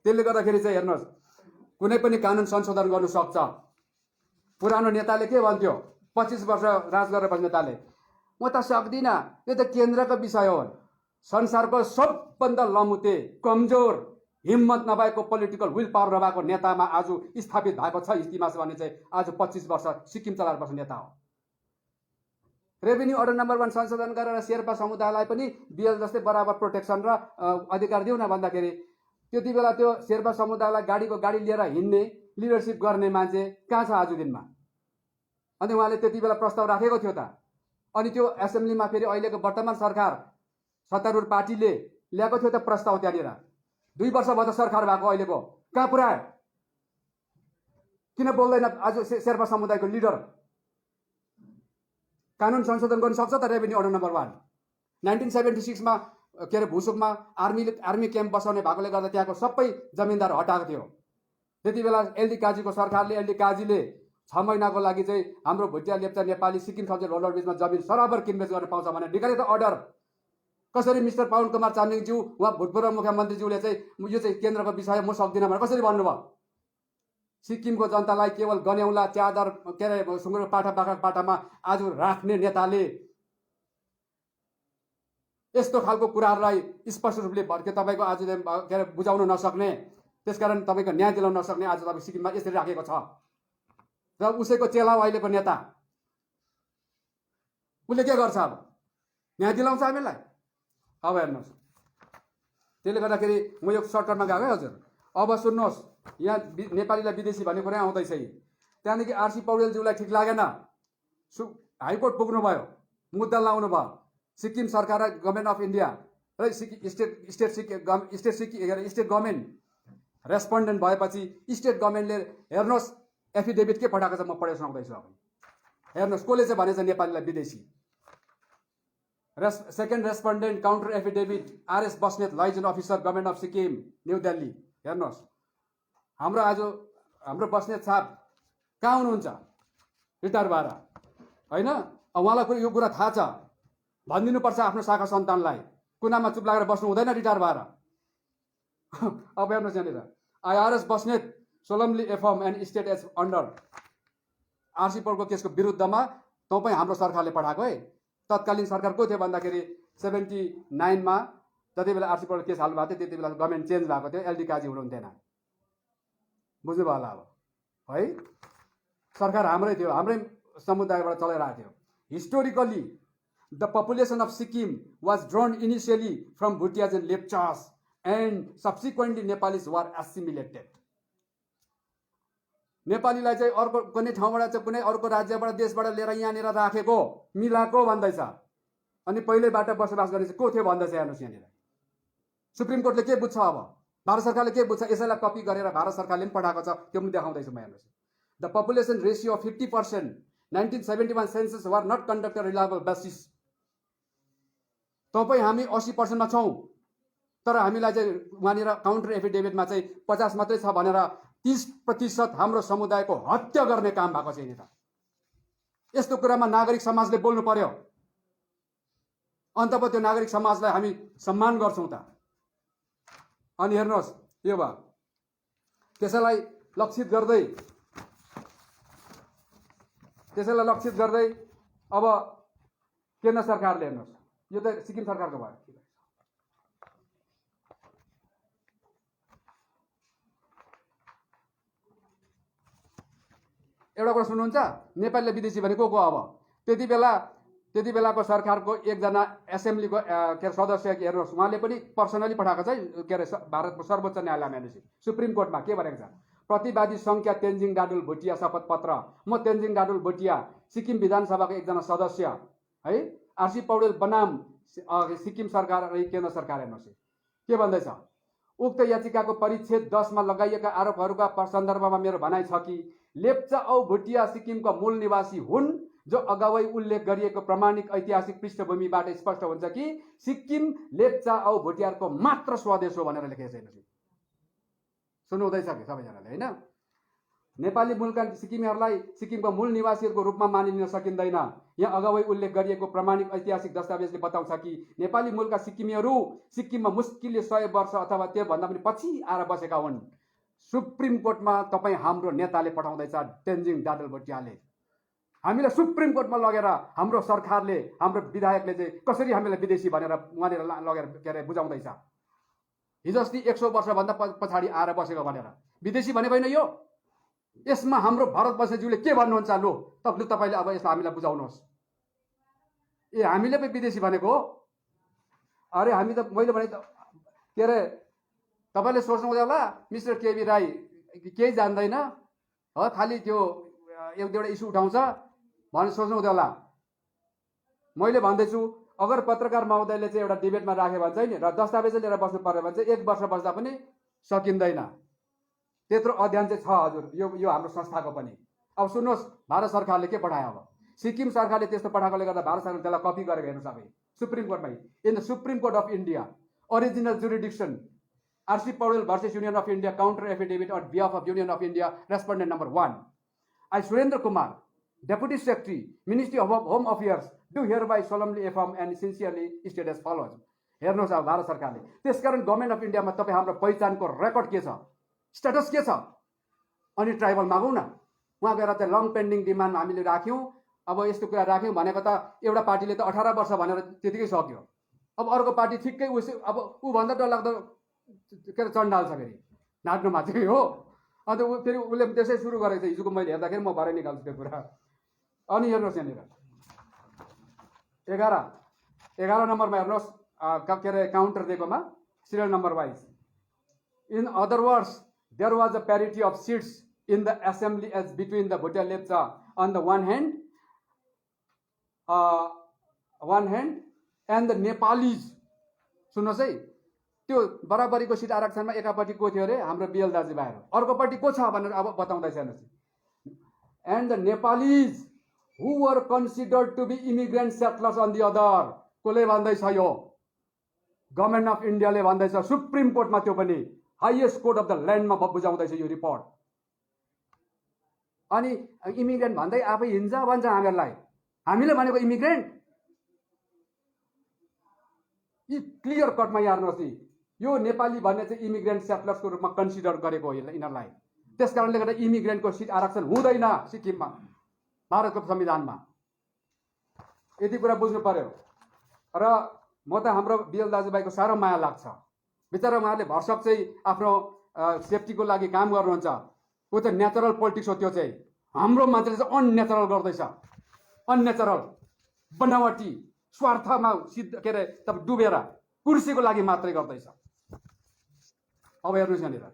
त्यसले गर्दाखेरि चाहिँ हेर्नुहोस् कुनै पनि कानुन संशोधन गर्नु सक्छ। पुरानो नेताले के भन्थ्यो, 25 वर्ष राज गरेर बस्ने नेताले, म त सक्दिनँ, यो त केन्द्रको विषय हो। संसारको सबभन्दा लमुते कमजोर हिम्मत नभएको पोलिटिकल विल पावर नभएको नेतामा आज स्थापित भएको छ इतिहास भन्ने चाहिँ आज 25 वर्ष सिक्किम चलाएर बस्ने नेता हो। रेभिन्यू अर्डर नम्बर 1 संशोधन गरेर शेर्पा समुदायलाई पनि बिएल जस्तै बराबर प्रोटेक्सन र अधिकार दिउँ न भन्दाखेरि त्यति बेला त्यो शेर्पा समुदायलाई गाडी लिएर हिँड्ने लिडरसिप गर्ने मान्छे कहाँ छ आज दिनमा? अनि उहाँले त्यति बेला प्रस्ताव राखेको थियो त। अनि त्यो एसेम्ब्लीमा फेरि अहिलेको वर्तमान सरकार सत्तारूढ पार्टीले ल्याएको थियो त प्रस्ताव। त्यहाँनिर 2 वर्ष भयो त सरकार भएको अहिलेको, कहाँ पुऱ्यायो? किन बोल्दैन आज शेर्पा समुदायको लिडर? कानुन संशोधन गर्न सक्छ त रेभिन्यू अर्डर नम्बर 1। 1976 मा के अरे भुसुकमा आर्मी क्याम्प बसाउने भएकोले गर्दा त्यहाँको सबै जमिनदार हटाएको थियो। त्यति बेला एलडी काजीको सरकारले एलडी काजीले 6 महिनाको लागि चाहिँ हाम्रो भुटिया लेप्चा नेपाली सिक्किम सब्जेक्ट होल्डर बिचमा जमिन बराबर किनबेच गर्न पाउँछ भने निकाले त अर्डर। कसरी मिस्टर पवन कुमार चामलिङज्यू उहाँ भूतपूर्व मुख्यमन्त्रीज्यूले चाहिँ यो चाहिँ केन्द्रको विषय म सक्दिनँ भनेर कसरी भन्नुभयो? सिक्किमको जनतालाई केवल गन्याउला च्यादर के अरे सुँगुर पाठा बाख्रा पाठामा आज राख्ने नेताले यस्तो खालको कुराहरूलाई स्पष्ट रूपले के तपाईँको आज के अरे बुझाउन नसक्ने, त्यसकारण तपाईँको न्याय दिलाउन नसक्ने आज तपाईँ सिक्किममा यसरी राखेको छ। र उसैको चेला हो अहिलेको नेता। उसले के गर्छ? अब न्याय दिलाउँछ हामीलाई? अब हेर्नुहोस्, त्यसले गर्दाखेरि म यो सर्टकटमा गएको है हजुर। अब सुन्नुहोस्, यहाँ नेपालीलाई विदेशी भन्ने कुरा आउँदैछ। त्यहाँदेखि आरसी पौडेलज्यूलाई ठिक लागेन, हाइकोर्ट पुग्नुभयो, मुद्दा लाउनु भयो। सिक्किम सरकार र गभर्मेन्ट अफ इन्डिया र स्टेट गभर्मेन्ट रेस्पोन्डेन्ट भएपछि स्टेट गभर्मेन्टले हेर्नुहोस् एफिडेभिट के पठाएको छ, म पढेर सुनाउँदैछु। अब हेर्नुहोस् कसले चाहिँ भनेछ नेपालीलाई विदेशी। Second respondent counter affidavit R S Basnet liaison officer government of Sikkim New Delhi. हेर्नुहोस् हाम्रो बस्नेत साहब कहाँ हुनुहुन्छ? रिटायर भएर होइन? उहाँलाई यो कुरा थाहा छ, भनिदिनुपर्छ आफ्नो शाखा सन्तानलाई। कुनामा चुप लागेर बस्नु हुँदैन रिटायर भएर। अब हेर्नुहोस् यहाँनिर R S Basnet solemnly affirm and state as under R C पौडेलको केसको विरुद्धमा तपाईँ हाम्रो सरकारले पठाएको है। तत्कालीन सरकार को थियो भन्दाखेरि 79 मा जति बेला आरसी पौडेल केस हाल्नु भएको थियो त्यति बेला गभर्मेन्ट चेन्ज भएको थियो, एलडी काजी हुनुहुन्थेन। बुझ्नुभयो होला अब है? सरकार हाम्रै थियो, हाम्रै समुदायबाट चलाइरहेको थियो। Historically the population of Sikkim was drawn initially from Bhutias and Lepchas and subsequently Nepalese were assimilated. नेपालीलाई चाहिँ अर्को कुनै ठाउँबाट चाहिँ कुनै अर्को राज्यबाट देशबाट लिएर यहाँनिर राखेको मिलाएको भन्दैछ। अनि पहिल्यैबाट बसोबास गर्ने चाहिँ को थियो भन्दैछ। हेर्नुहोस् यहाँनिर सुप्रिम कोर्टले के बुझ्छ? अब भारत सरकारले के बुझ्छ? यसैलाई कपी गरेर भारत सरकारले पनि पठाएको छ, त्यो पनि देखाउँदैछु म। हेर्नुहोस् the population ratio of 50% 1971 census were not conducted reliable basis. तपाईँ हामी 80% मा छौँ, तर हामीलाई चाहिँ वहाँनिर काउन्टर एफिडेभिटमा चाहिँ 50 मात्रै छ भनेर 30% हाम्रो समुदायको हत्या गर्ने काम भएको छैन त। यस्तो कुरामा नागरिक समाजले बोल्नु पर्यो। अन्तमा त्यो नागरिक समाजलाई हामी सम्मान गर्छौँ त। अनि हेर्नुहोस् यो भयो। त्यसैलाई लक्षित गर्दै अब केन्द्र सरकारले हेर्नुहोस्, यो त सिक्किम सरकारको भयो। एउटा कुरा सुन्नुहुन्छ, नेपालीले विदेशी भनेको को? अब त्यति बेलाको सरकारको एकजना एसेम्ब्लीको के अरे सदस्य हेर्नुहोस्, उहाँले पनि पर्सनली पठाएको छ के अरे भारतको सर्वोच्च न्यायालयमा। हेर्नुहोस् सुप्रिम कोर्टमा के भनेको छ? प्रतिवादी संख्या तेन्जिङ डाडुल भुटिया शपथ पत्र। म तेन्जिङ डाडुल भुटिया सिक्किम विधानसभाको एकजना सदस्य है। आरसी पौडेल बनाम सिक्किम सरकार र केन्द्र सरकार। हेर्नुहोस् के भन्दैछ? उक्त याचिकाको परिच्छेद 10 मा लगाइएका आरोपहरूका सन्दर्भमा मेरो भनाइ छ कि लेप्चा औ भुटिया सिक्किमका मूल निवासी हुन्, जो अगावै उल्लेख गरिएको प्रमाणिक ऐतिहासिक पृष्ठभूमिबाट स्पष्ट हुन्छ कि सिक्किम लेप्चा औ भुटियाको मात्र स्वदेश हो भनेर लेखेको छैन। सुन्नु हुँदैछ कि सबैजनाले? होइन, नेपाली मूलका सिक्किमेहरूलाई सिक्किमको मूल निवासीहरूको रूपमा मानिलिन सकिँदैन। यहाँ अगावै उल्लेख गरिएको प्रमाणिक ऐतिहासिक दस्तावेजले बताउँछ कि नेपाली मूलका सिक्किमेहरू सिक्किममा मुस्किलले 100 वर्ष अथवा त्योभन्दा पनि पछि आएर बसेका हुन्। सुप्रिम कोर्टमा तपाईँ हाम्रो नेताले पठाउँदैछ तेन्जिङ डाडुल भुटियाले। हामीलाई सुप्रिम कोर्टमा लगेर हाम्रो सरकारले, हाम्रो विधायकले चाहिँ कसरी हामीलाई विदेशी भनेर उहाँनिर लगेर के अरे बुझाउँदैछ। हिजो अस्ति 100 वर्षभन्दा पछाडि आएर बसेको भनेर विदेशी भने होइन यो। यसमा हाम्रो भरत बस्नेतज्यूले के भन्नुहुन्छ? लु तपाईँले अब यसलाई हामीलाई बुझाउनुहोस्। ए हामीले पो विदेशी भनेको हो? अरे हामी त मैले भने त के अरे तपाईँले सोच्नु हुँदैन होला मिस्टर केबी राई केही जान्दैन हो, खालि त्यो एक दुईवटा इस्यु उठाउँछ भनेर सोच्नु हुँदैन होला। मैले भन्दैछु अगर पत्रकार महोदयले चाहिँ एउटा डिबेटमा राख्यो भने चाहिँ नि र दस्तावेज लिएर बस्नु पर्यो भने चाहिँ 1 वर्ष बस्दा पनि सकिँदैन। त्यत्रो अध्ययन चाहिँ छ हजुर यो हाम्रो संस्थाको पनि। अब सुन्नुहोस् भारत सरकारले के पठायो, अब सिक्किम सरकारले त्यस्तो पठाएकोले गर्दा भारत सरकारले त्यसलाई कपी गरेर हेर्नु सबै सुप्रिम कोर्टमै। In the supreme court of India original jurisdiction R C Poudyal versus union of India counter affidavit on behalf of union of India respondent number 1 I Surendra Kumar, Deputy Secretary, Ministry of Home Affairs, do hereby solemnly affirm and sincerely state as follows. हेर्नुहोस् अब भारत सरकारले त्यसकारण government of इन्डियामा तपाईँ हाम्रो पहिचानको record के छ, स्ट्याटस के छ, अनि ट्राइबल मागौँ न। उहाँ गएर त लङ पेन्डिङ डिमान्ड हामीले राख्यौँ। अब यस्तो कुरा राख्यौँ भनेको त एउटा पार्टीले त 18 वर्ष भनेर त्यतिकै सक्यो। अब अर्को पार्टी ठिक्कै उस अब ऊभन्दा डरलाग्दो के अरे चण्डाल छ फेरि नाट्नुमा चाहिँ हो। अन्त फेरि उसले त्यसै सुरु गरेको छ। हिजोको मैले हेर्दाखेरि म भरे निकाल्छु त्यो कुरा। अनि हेर्नुहोस् यहाँनिर 11 नम्बरमा हेर्नुहोस् के अरे काउन्टर दिएकोमा serial number wise. In other words there was a parity of seats in the assembly as between the Bhutia Lepcha on the one hand and the Nepalese. सुन्नुहोस् है, त्यो बराबरीको सिट आरक्षणमा एकापट्टि को थियो अरे हाम्रो बिएल दाजुभाइहरू, अर्कोपट्टि को छ भनेर अब बताउँदैछ हेर्नुहोस्। And the Nepalese who were considered to be immigrant settlers on the other. कसले भन्दैछ यो? गभर्मेन्ट अफ इन्डियाले भन्दैछ, सुप्रिम कोर्टमा, त्यो पनि हाइएस्ट कोर्ट अफ द ल्यान्डमा बुझाउँदैछ यो रिपोर्ट। अनि इमिग्रेन्ट भन्दै आफै हिँड्छ भन्छ हामीहरूलाई, हामीले भनेको इमिग्रेन्ट। यी क्लियर कटमा हेर्नुहोस् नि, यो नेपाली भन्ने चाहिँ इमिग्रेन्ट सेटलर्सको रूपमा कन्सिडर गरेको हो यिनीहरूलाई। त्यस कारणले गर्दा इमिग्रेन्टको सिट आरक्षण हुँदैन सिक्किममा भारतको संविधानमा। यति कुरा बुझ्नु पर्यो। र म त हाम्रो बिएल दाजुभाइको साह्रो माया लाग्छ। बिचरा उहाँहरूले भरसक चाहिँ आफ्नो सेफ्टीको लागि काम गर्नुहुन्छ। ऊ चाहिँ नेचुरल पोलिटिक्स हो। त्यो चाहिँ हाम्रो मान्छेले चाहिँ अननेचुरल गर्दैछ। अननेचुरल बनावटी स्वार्थमा सिद्ध के अरे तपाईँ डुबेर कुर्सीको लागि मात्रै गर्दैछ। अब हेर्नुहोस् यहाँनिर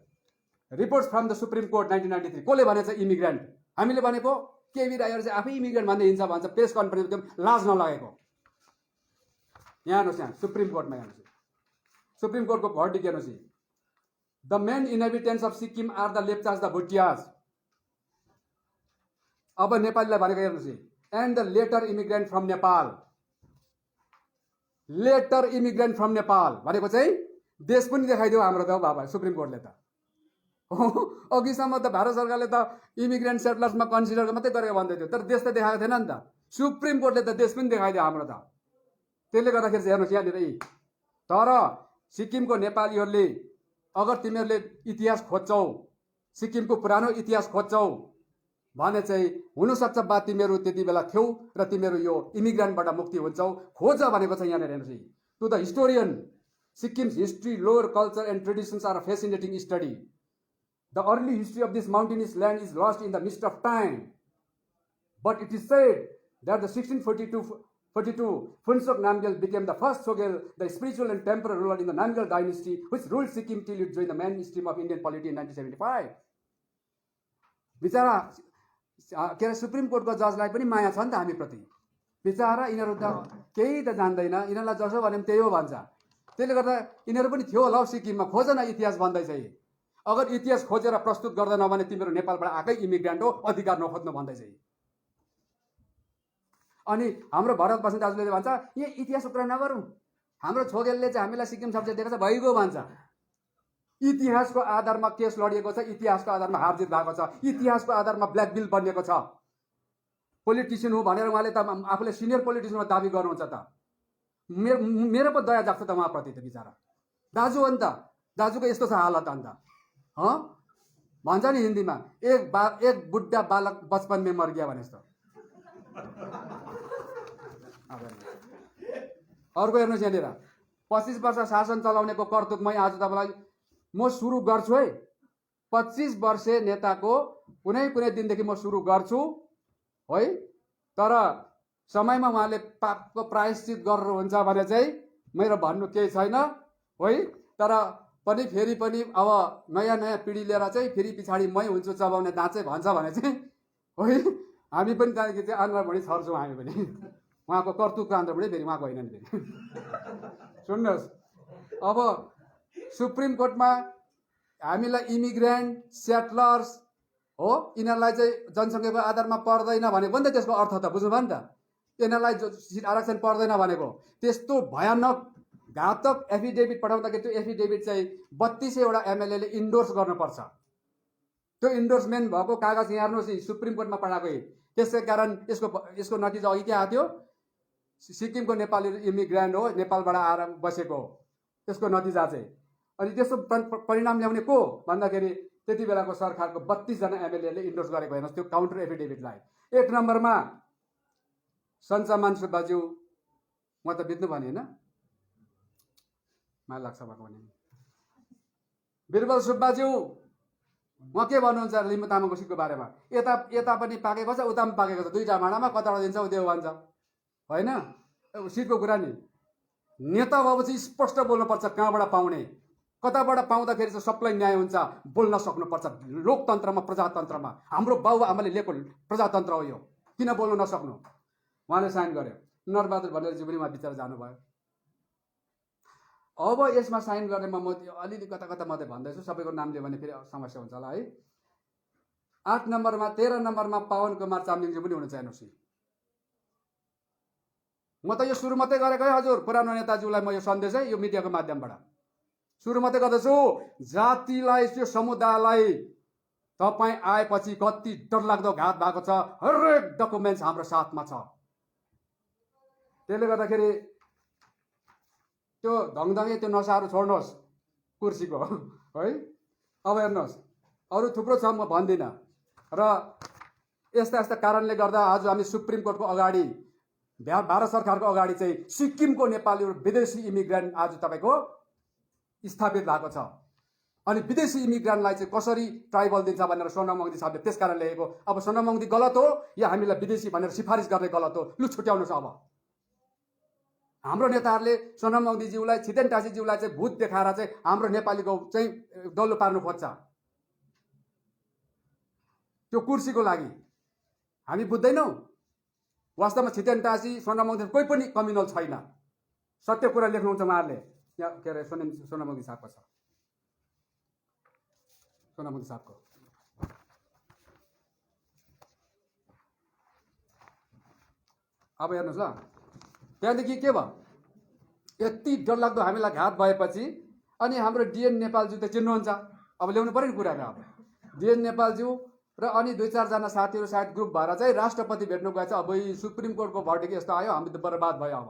reports from the supreme court 1993। कसले भनेछ इमिग्रेन्ट? हामीले भनेको केबी राईहरू चाहिँ आफै इमिग्रेन्ट भन्दै हिँड्छ भन्छ प्रेस कन्फरेन्स एकदम लाज नलागेको। यहाँ हेर्नुहोस्, यहाँ सुप्रिम कोर्टमा हेर्नुहोस्, सुप्रिम कोर्टको भर्डिक्ट हेर्नुहोस्। The main inhabitants of Sikkim are the Lepchas the Bhutias. अब नेपालीलाई भनेको हेर्नुहोस्, and the later immigrant from Nepal. Later immigrant from Nepal भनेको चाहिँ देश पनि देखाइदियो हाम्रो त बाबा सुप्रिम कोर्टले त। अघिसम्म त भारत सरकारले त इमिग्रेन्ट सेटलर्समा कन्सिडर मात्रै गरेको भन्दै थियो, तर देश त देखाएको थिएन नि त। सुप्रिम कोर्टले त देश पनि देखाइदियो हाम्रो त। त्यसले गर्दाखेरि चाहिँ हेर्नुहोस् यहाँनिर, तर सिक्किमको नेपालीहरूले अगर तिमीहरूले इतिहास खोज्छौ, सिक्किमको पुरानो इतिहास खोज्छौ भने चाहिँ हुनसक्छ बा तिमीहरू त्यति बेला थियौ र तिमीहरू यो इमिग्रेन्टबाट मुक्ति हुन्छौ। खोज भनेको छ यहाँनिर हेर्नुहोस्। To the historian Sikkim's history, lore culture and traditions are a fascinating study. The early history of this mountainous land is lost in the mist of time, but it is said that the 1642 Phuntsok Namgyal became the first Sogel, the spiritual and temporal ruler in the Namgyal dynasty, which ruled Sikkim till it joined the mainstream of Indian polity in 1975. बिचरा के अरे supreme कोर्टको जजलाई पनि माया छ नि त हामीप्रति। बिचरा यिनीहरू त केही त जान्दैन, यिनीहरूलाई जसो भने पनि त्यही हो भन्छ। त्यसले गर्दा यिनीहरू पनि थियो होला सिक्किममा, खोज न इतिहास भन्दैछ। अगर इतिहास खोजेर प्रस्तुत गर्दैन भने तिमीहरू नेपालबाट आएकै इमिग्रेन्ट हो, अधिकार नखोज्नु भन्दैछ। अनि हाम्रो भरत बस्ने दाजुले भन्छ यहाँ इतिहास कुरा नगरौँ, हाम्रो छोगेलले चाहिँ हामीलाई सिक्किम सब्जेक्ट दिएको छ भइगयो भन्छ। इतिहासको आधारमा केस लडिएको छ, इतिहासको आधारमा हारजित भएको छ, इतिहासको आधारमा ब्ल्याक बिल बनिएको छ। पोलिटिसियन हो भनेर उहाँले त आफूले सिनियर पोलिटिसियनमा दाबी गर्नुहुन्छ त। मेरो पो दया जाग्छ त उहाँप्रति त। बिचरा दाजु हो नि त, दाजुको यस्तो छ हालत अन्त। भन्छ नि हिन्दीमा, एक बुढा बालक बचपन में मर गया भने जस्तो। अर्को हेर्नुहोस् यहाँनिर 25 वर्ष शासन चलाउनेको कर्तुत मै आज तपाईँलाई म सुरु गर्छु है। 25 वर्षे नेताको कुनै दिनदेखि म सुरु गर्छु है। तर समयमा उहाँले पापको प्रायश्चित गर्नुहुन्छ भने चाहिँ मेरो भन्नु केही छैन है। तर पनि फेरि पनि अब नयाँ नयाँ पिँढी लिएर चाहिँ फेरि पछाडि मै हुन्छु चबाउने दाँत चाहिँ भन्छ भने चाहिँ है, हामी पनि त्यहाँदेखि चाहिँ आन्द्राभुँडी छर्छौँ हामी पनि। उहाँको कर्तुकको आन्द्राभुँडी फेरि उहाँको होइन नि फेरि। सुन्नुहोस्, अब सुप्रिम कोर्टमा हामीलाई इमिग्रेन्ट सेटलर्स हो यिनीहरूलाई चाहिँ जनसङ्ख्याको आधारमा पर्दैन भनेको नि त, त्यसको अर्थ त बुझ्नुभयो नि त। यिनीहरूलाई जो सिट आरक्षण पर्दैन भनेको त्यस्तो भयानक घातक एफिडेभिट पठाउँदाखेरि त्यो एफिडेभिट चाहिँ 3200 एमएलएले इन्डोर्स गर्नुपर्छ। त्यो इन्डोर्समेन्ट भएको कागज यहाँ हेर्नुहोस्, सुप्रिम कोर्टमा पठाएको। त्यसै कारण यसको नतिजा अघि के आएको थियो, सिक्किमको नेपाली इमिग्रेन्ट हो, नेपालबाट आएर बसेको हो, त्यसको नतिजा चाहिँ। अनि त्यसको परिणाम ल्याउने को भन्दाखेरि त्यति बेलाको सरकारको 32 जना एमएलएले इन्डोर्स गरेको हेर्नुहोस् त्यो काउन्टर एफिडेभिटलाई। 1 नम्बरमा सञ्चमान सुब्बाज्यू, म त बित्नु भने होइन, माया लाग्छ भएको भने बिरबल सुब्बाज्यू उहाँ के भन्नुहुन्छ लिम्बू तामाङको सिटको बारेमा, यता पनि पाकेको छ उता पनि पाकेको छ, दुईटा भाँडामा कताबाट दिन्छ उद्योग भन्छ होइन। सिटको कुरा नि नेता भएपछि स्पष्ट बोल्नुपर्छ कहाँबाट पाउने, कताबाट पाउँदाखेरि चाहिँ सबलाई न्याय हुन्छ, बोल्न सक्नुपर्छ। लोकतन्त्रमा प्रजातन्त्रमा हाम्रो बाबुआमाले लिएको प्रजातन्त्र हो यो, किन बोल्नु नसक्नु। उहाँले साइन गर्यो, नरबहादुर भण्डारीजी पनि उहाँ बिचरा जानुभयो। अब यसमा साइन गर्नेमा म अलिअलि कता कता मात्रै भन्दैछु, सबैको नाम लियो भने फेरि समस्या हुन्छ होला है। 8 नम्बरमा 13 नम्बरमा पवन कुमार चामलिङजी पनि हुनुहुन्छ हेर्नुहोस्। म त यो सुरु मात्रै गरेको है हजुर, पुरानो नेताज्यूलाई म यो सन्देश है यो मिडियाको माध्यमबाट सुरु मात्रै गर्दैछु। जातिलाई त्यो समुदायलाई तपाईँ आएपछि कति डरलाग्दो घात भएको छ, हरेक डकुमेन्ट्स हाम्रो साथमा छ। त्यसले गर्दाखेरि त्यो धङधङे त्यो नसाहरू छोड्नुहोस् कुर्सीको है। अब हेर्नुहोस् अरू थुप्रो छ, म भन्दिनँ। र यस्ता यस्ता कारणले गर्दा आज हामी सुप्रिम कोर्टको अगाडि, भारत सरकारको अगाडि चाहिँ सिक्किमको नेपाली विदेशी इमिग्रेन्ट आज तपाईँको स्थापित भएको छ। अनि विदेशी इमिग्रेन्टलाई चाहिँ कसरी ट्राइबल दिन्छ भनेर सोनाम वाङदी साहबले त्यस कारण लेखेको। अब सोनाम वाङदी गलत हो या हामीलाई विदेशी भनेर सिफारिस गर्ने गलत हो, लु छुट्याउनुहोस्। अब हाम्रो नेताहरूले सोनाम वाङदीज्यूलाई, छितेन टासीज्यूलाई चाहिँ भूत देखाएर चाहिँ हाम्रो नेपालीको चाहिँ डल्लो पार्नु खोज्छ त्यो कुर्सीको लागि। हामी बुझ्दैनौँ वास्तवमा छितेन टासी सोनाम वाङदी कोही पनि कम्युनल छैन, सत्य कुरा लेख्नुहुन्छ उहाँहरूले। यहाँ के अरे सोनाम वाङदी साहबको छ, सोनाम वाङदी साहबको अब हेर्नुहोस् ल। त्यहाँदेखि के भयो, यति डरलाग्दो हामीलाई घात भएपछि अनि हाम्रो डिएन नेपालज्यू त चिन्नुहुन्छ, अब ल्याउनु पऱ्यो नि कुरामा। अब डिएन नेपालज्यू र अनि 2-4 जना साथीहरू सायद ग्रुप भएर चाहिँ राष्ट्रपति भेट्नु गएछ। अब सुप्रिम कोर्टको भर्डिक यस्तो आयो, हामी त बर्बाद भयो। अब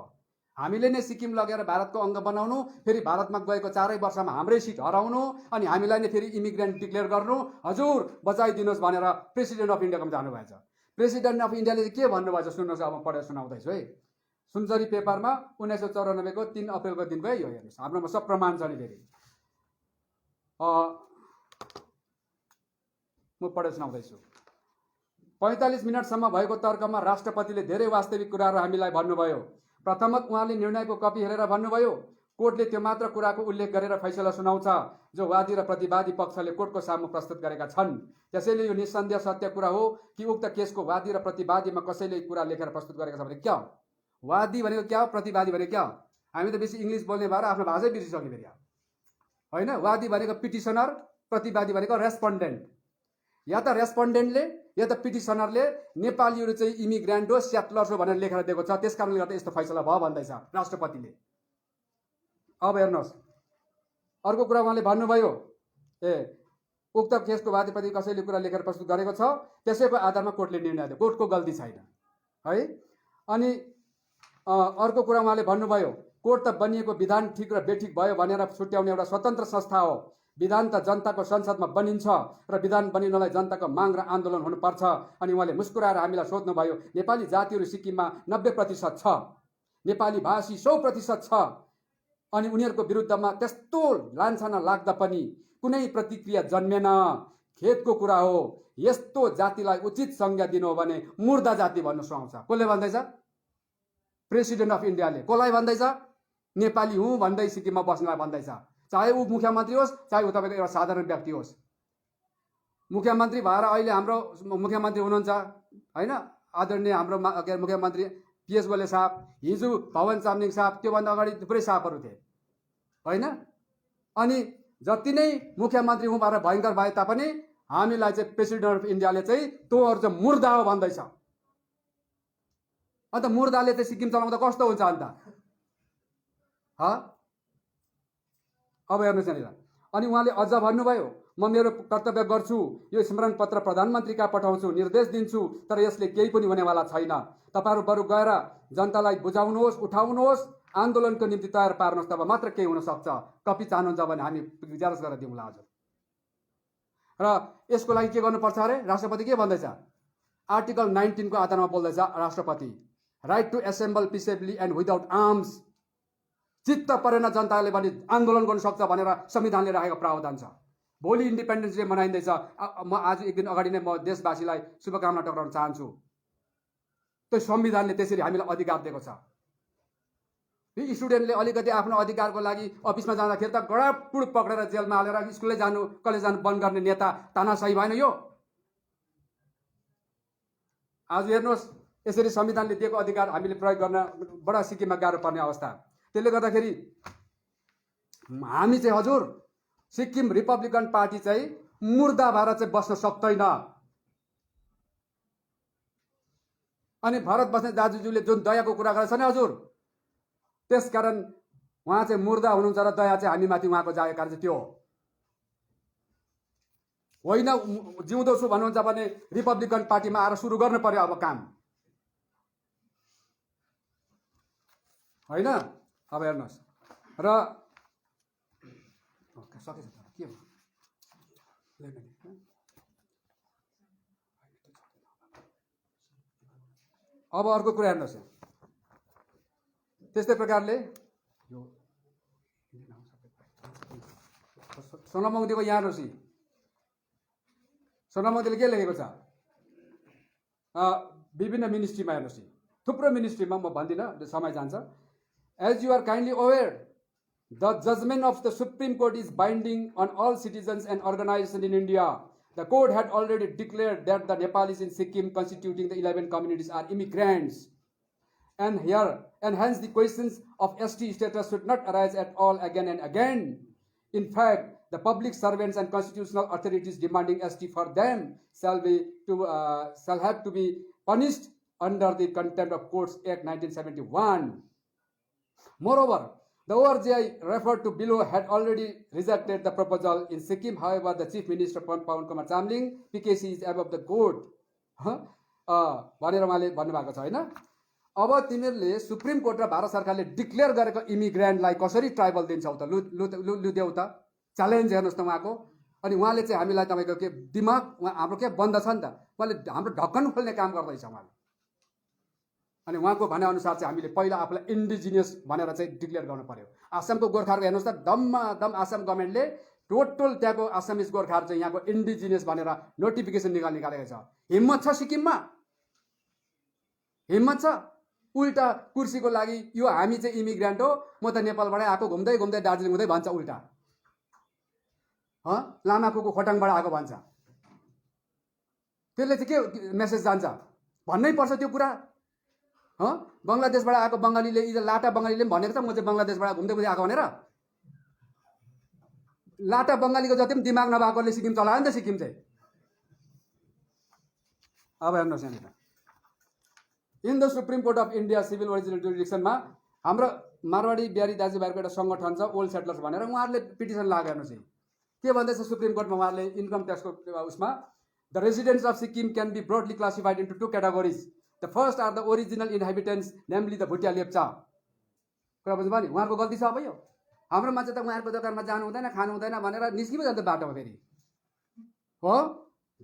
हामीले नै सिक्किम लगेर भारतको अङ्ग बनाउनु, फेरि भारतमा गएको 4 वर्षमा हाम्रै सिट हराउनु, अनि हामीलाई नै फेरि इमिग्रेन्ट डिक्लेयर गर्नु, हजुर बचाइदिनुहोस् भनेर प्रेसिडेन्ट अफ इन्डियाकोमा जानुभएछ। प्रेसिडेन्ट अफ इन्डियाले चाहिँ के भन्नुभएछ सुन्नुहोस्, अब पढेर सुनाउँदैछु है। सुनचरी पेपरमा 1994 को 3 अप्रिलको दिनको है यो, हेर्नुहोस् हाम्रोमा सब प्रमाण छ नि। फेरि म पढेर सुनाउँदैछु। 45 मिनटसम्म भएको तर्कमा राष्ट्रपतिले धेरै वास्तविक कुराहरू हामीलाई भन्नुभयो। प्रथमतः उहाँले निर्णयको कपी हेरेर भन्नुभयो, कोर्टले त्यो मात्र कुराको उल्लेख गरेर फैसला सुनाउँछ जो वादी र प्रतिवादी पक्षले कोर्टको सामु प्रस्तुत गरेका छन्। त्यसैले यो निस्सन्देह सत्य कुरा हो कि उक्त केसको वादी र प्रतिवादीमा कसैले कुरा लेखेर प्रस्तुत गरेका छ भने क्या हो, वादी भनेको क्या हो, प्रतिवादी भनेको क्या हो। हामी त बेसी इङ्ग्लिस बोल्ने भएर आफ्नो भाषै बिर्सिसक्यो फेरि होइन। वादी भनेको पिटिसनर, प्रतिवादी भनेको रेस्पोन्डेन्ट। या त रेस्पोन्डेन्टले या त पिटिसनरले नेपालीहरू चाहिँ इमिग्रेन्ट हो, सेटलर्स हो भनेर लेखेर दिएको छ, त्यस कारणले गर्दा यस्तो फैसला भयो भन्दैछ राष्ट्रपतिले। अब हेर्नुहोस् अर्को कुरा उहाँले भन्नुभयो, उक्त केसको वादीप्रति कसैले कुरा लेखेर प्रस्तुत गरेको छ, त्यसैको आधारमा कोर्टले निर्णय दियो, कोर्टको गल्ती छैन है। अनि अर्को कुरा उहाँले भन्नुभयो, कोर्ट त बनिएको विधान ठिक र बेठिक भयो भनेर छुट्याउने एउटा स्वतन्त्र संस्था हो। विधान त जनताको संसदमा बनिन्छ र विधान बनिनलाई जनताको माग र आन्दोलन हुनुपर्छ। अनि उहाँले मुस्कुराएर हामीलाई सोध्नुभयो, नेपाली जातिहरू सिक्किममा 90% छ, नेपाली भाषी 100% छ, अनि उनीहरूको विरुद्धमा त्यस्तो लान्छना लाग्दा पनि कुनै प्रतिक्रिया जन्मेन। खेदको कुरा हो, यस्तो जातिलाई उचित संज्ञा दिनु हो भने मुर्दा जाति भन्नु सुहाउँछ। कसले भन्दैछ? प्रेसिडेन्ट अफ इन्डियाले कसलाई भन्दैछ? नेपाली हुँ भन्दै सिक्किममा बस्नलाई भन्दैछ। चाहे ऊ मुख्यमन्त्री होस्, चाहे ऊ तपाईँको एउटा साधारण व्यक्ति होस्। मुख्यमन्त्री भएर अहिले हाम्रो मुख्यमन्त्री हुनुहुन्छ होइन, आदरणीय हाम्रो मुख्यमन्त्री पीएस गोले साहब, हिजो भवन चामलिङ साहब, त्योभन्दा अगाडि थुप्रै साहबहरू थिए होइन। अनि जति नै मुख्यमन्त्री हुँ भनेर भयङ्कर भए तापनि हामीलाई चाहिँ प्रेसिडेन्ट अफ इन्डियाले चाहिँ तँहरू चाहिँ मुर्दा हो भन्दैछ। अन्त मुर्दाले चाहिँ सिक्किम चलाउँदा कस्तो हुन्छ अन्त? अब हेर्नुहोस् यहाँनिर। अनि उहाँले अझ भन्नुभयो, म मेरो कर्तव्य गर्छु, यो स्मरण पत्र प्रधानमन्त्री कहाँ पठाउँछु, निर्देश दिन्छु, तर यसले केही पनि हुनेवाला छैन। तपाईँहरू बरु गएर जनतालाई बुझाउनुहोस्, उठाउनुहोस्, आन्दोलनको निम्ति तयार पार्नुहोस्, तब मात्र केही हुन सक्छ। कपी चाहनुहुन्छ भने हामी गुजारिस गरेर दिउँला हजुर। र यसको लागि के गर्नुपर्छ अरे? राष्ट्रपति के भन्दैछ? आर्टिकल 19 को आधारमा बोल्दैछ राष्ट्रपति, right to assemble peaceably and without arms. चित्त परेन जनताले भने आन्दोलन गर्न सक्छ भनेर संविधानले राखेको प्रावधान छ। भोलि इन्डिपेन्डेन्स डे मनाइँदैछ। म आज एक दिन अगाडि नै म देशवासीलाई शुभकामना टक्राउन चाहन्छु। त्यो संविधानले त्यसरी हामीलाई अधिकार दिएको छ। स्टुडेन्टले अलिकति आफ्नो अधिकारको लागि अफिसमा जाँदाखेरि त गडापुड पक्रेर जेलमा हालेर स्कुलै जानु कलेज जानु बन्द गर्ने नेता तानाशाही भएन यो? आज हेर्नुहोस्, यसरी संविधानले दिएको अधिकार हामीले प्रयोग गर्न बडा सिक्किममा गाह्रो पर्ने अवस्था। त्यसले गर्दाखेरि हामी चाहिँ हजुर सिक्किम रिपब्लिकन पार्टी चाहिँ मुर्दा भएर चाहिँ बस्न सक्दैन। अनि भारत बस्ने दाजुज्यूले जुन दयाको कुरा गरेछ नि हजुर, त्यसकारण उहाँ चाहिँ मुर्दा हुनुहुन्छ र दया चाहिँ हामीमाथि उहाँको जागेको कारण चाहिँ त्यो होइन। जिउँदो छु भन्नुहुन्छ भने रिपब्लिकन पार्टीमा आएर सुरु गर्नु पर्यो अब काम होइन। अब हेर्नुहोस् र सकेछ के भयो? अब अर्को कुरा हेर्नुहोस्, त्यस्तै प्रकारले यो सोनाम मोदीको यहाँ हेर्नुहोस्, सोनाम मोदीले के लेखेको छ? विभिन्न मिनिस्ट्रीमा हेर्नुहोस्, थुप्रो मिनिस्ट्रीमा, म भन्दिनँ समय जान्छ। As you are kindly aware, the judgment of the Supreme Court is binding on all citizens and organizations in India. The court had already declared that the Nepalis in Sikkim constituting the 11 communities are immigrants. And hence the questions of ST status should not arise at all again and again. In fact, the public servants and constitutional authorities demanding ST for them shall have to be punished under the Contempt of Courts Act 1971. Moreover, the ORGI referred to below had already rejected the proposal in Sikkim. However, the Chief Minister Pawan Kumar Chamling, PKC is above the court. भनेर उहाँले भन्नुभएको छ होइन। अब तिमीहरूले supreme court र भारत सरकारले declare गरेको इमिग्रेन्टलाई कसरी ट्राइबल दिन्छौ त? लु देऊ त, च्यालेन्ज हेर्नुहोस् त उहाँको। अनि उहाँले चाहिँ हामीलाई तपाईँको के दिमाग हाम्रो के बन्द छ नि त, उहाँले हाम्रो ढक्कन खोल्ने काम गर्दैछ उहाँले। अनि उहाँको भनेअनुसार चाहिँ हामीले पहिला आफूलाई इन्डिजिनियस भनेर चाहिँ डिक्लेयर गर्नु पर्यो। आसामको गोर्खाहरूको हेर्नुहोस् त, दम आसाम गभर्मेन्टले टोटल त्यहाँको आसामिज गोर्खाहरू चाहिँ यहाँको इन्डिजिनियस भनेर नोटिफिकेसन निकालेको छ। हिम्मत छ सिक्किममा? हिम्मत छ? उल्टा कुर्सीको लागि यो हामी चाहिँ इमिग्रेन्ट हो, म त नेपालबाटै आएको, घुम्दै घुम्दै दार्जिलिङ हुँदै भन्छ उल्टा। लामाकुको खोटाङबाट आएको भन्छ। त्यसले चाहिँ के मेसेज जान्छ भन्नै पर्छ त्यो कुरा। बङ्गलादेशबाट आएको बङ्गालीले, लाटा बङ्गालीले पनि भनेको छ म चाहिँ बङ्गलादेशबाट घुम्दै घुम्दै आएको भनेर। लाटा बङ्गालीको जति पनि दिमाग नभएकोले सिक्किम चलायो नि त सिक्किम चाहिँ। अब हेर्नुहोस् यहाँनिर, in the supreme court of India civil original जुरिडिक्सनमा हाम्रो मारवाडी बिहारी दाजुभाइहरूको एउटा सङ्गठन छ ओल्ड सेटलर्स भनेर, उहाँहरूले पिटिसन लाग्यो। हेर्नुहोस् के भन्दैछ सुप्रिम कोर्टमा उहाँहरूले इन्कम ट्याक्सको उसमा, the residents of Sikkim can be broadly classified into two categories. The first are the original inhabitants namely the Bhutia Lepcha. कुरा बुझ्नुभयो नि? उहाँहरूको गल्ती छ अब यो। हाम्रो मान्छे त उहाँहरूको दोकानमा जानु हुँदैन, खानु हुँदैन भनेर निस्किपो जान्छ बाटोमा फेरि। हो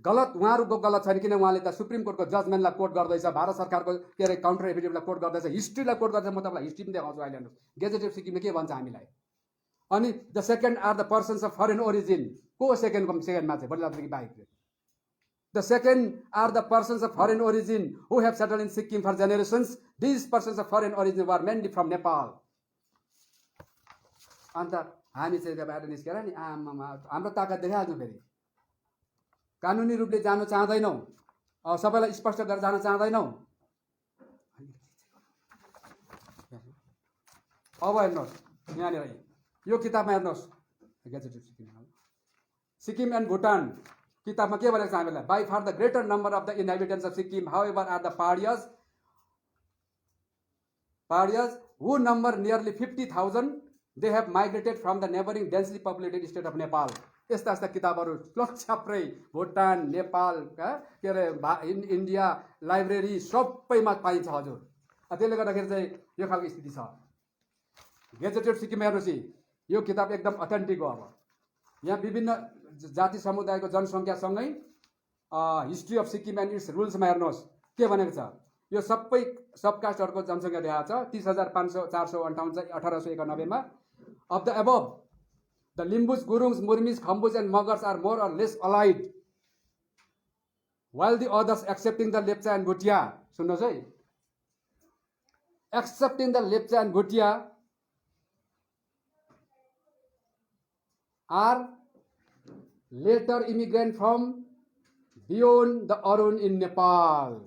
गलत, उहाँहरूको गलत छैन, किन उहाँले त सुप्रिम कोर्टको जजमेन्टलाई कोट गर्दैछ, भारत सरकारको के अरे काउन्टर एफिडेभिटलाई कोट गर्दैछ, हिस्ट्रीलाई कोट गर्दैछ। म तपाईँलाई हिस्ट्री पनि देखाउँछु अहिले। हेर्नुहोस् गेजेट अफ सिक्किमले के भन्छ हामीलाई। अनि the second are the persons of foreign origin. को सेकेन्डमा चाहिँ बढी बाहेक The second are the persons of foreign origin who have settled in Sikkim for generations. These persons of foreign origin were mainly from Nepal. अन्त हामी चाहिँ बाहिर निस्केर नि आमामा हाम्रो ताकत देखाइहाल्छौँ फेरि कानुनी रूपले जानु चाहँदैनौँ सबैलाई स्पष्ट गरेर जान चाहँदैनौँ अब हेर्नुहोस् यहाँनिर यो किताबमा हेर्नुहोस् गेजेटेड सिक्किम एन्ड भुटान किताबमा के भनेको छ हामीलाई by far the greater number of the inhabitants of Sikkim however are the Paharias who number nearly 50,000 they have migrated from the neighbouring densely populated state of Nepal यस्ता यस्ता किताबहरू लक्षाप्रै भुटान नेपाल के अरे इन्डिया लाइब्रेरी सबैमा पाइन्छ हजुर त्यसले गर्दाखेरि चाहिँ यो खालको स्थिति छ गेजेटेड सिक्किम हेर्नुहोस् यो किताब एकदम अथेन्टिक हो अब यहाँ विभिन्न जाति समुदायको जनसङ्ख्यासँगै history of Sikkim and its रुल्समा हेर्नुहोस् के भनेको छ यो सबै सबकास्टहरूको जनसङ्ख्या देखाएको छ 30,458 1891मा of the above the Limbus Gurungs Murmis Khambus and Magars are more or less allied while the others excepting the Lepcha and Bhutia सुन्नुहोस् है excepting the Lepcha and Bhutia are later immigrant from beyond the Arun in Nepal.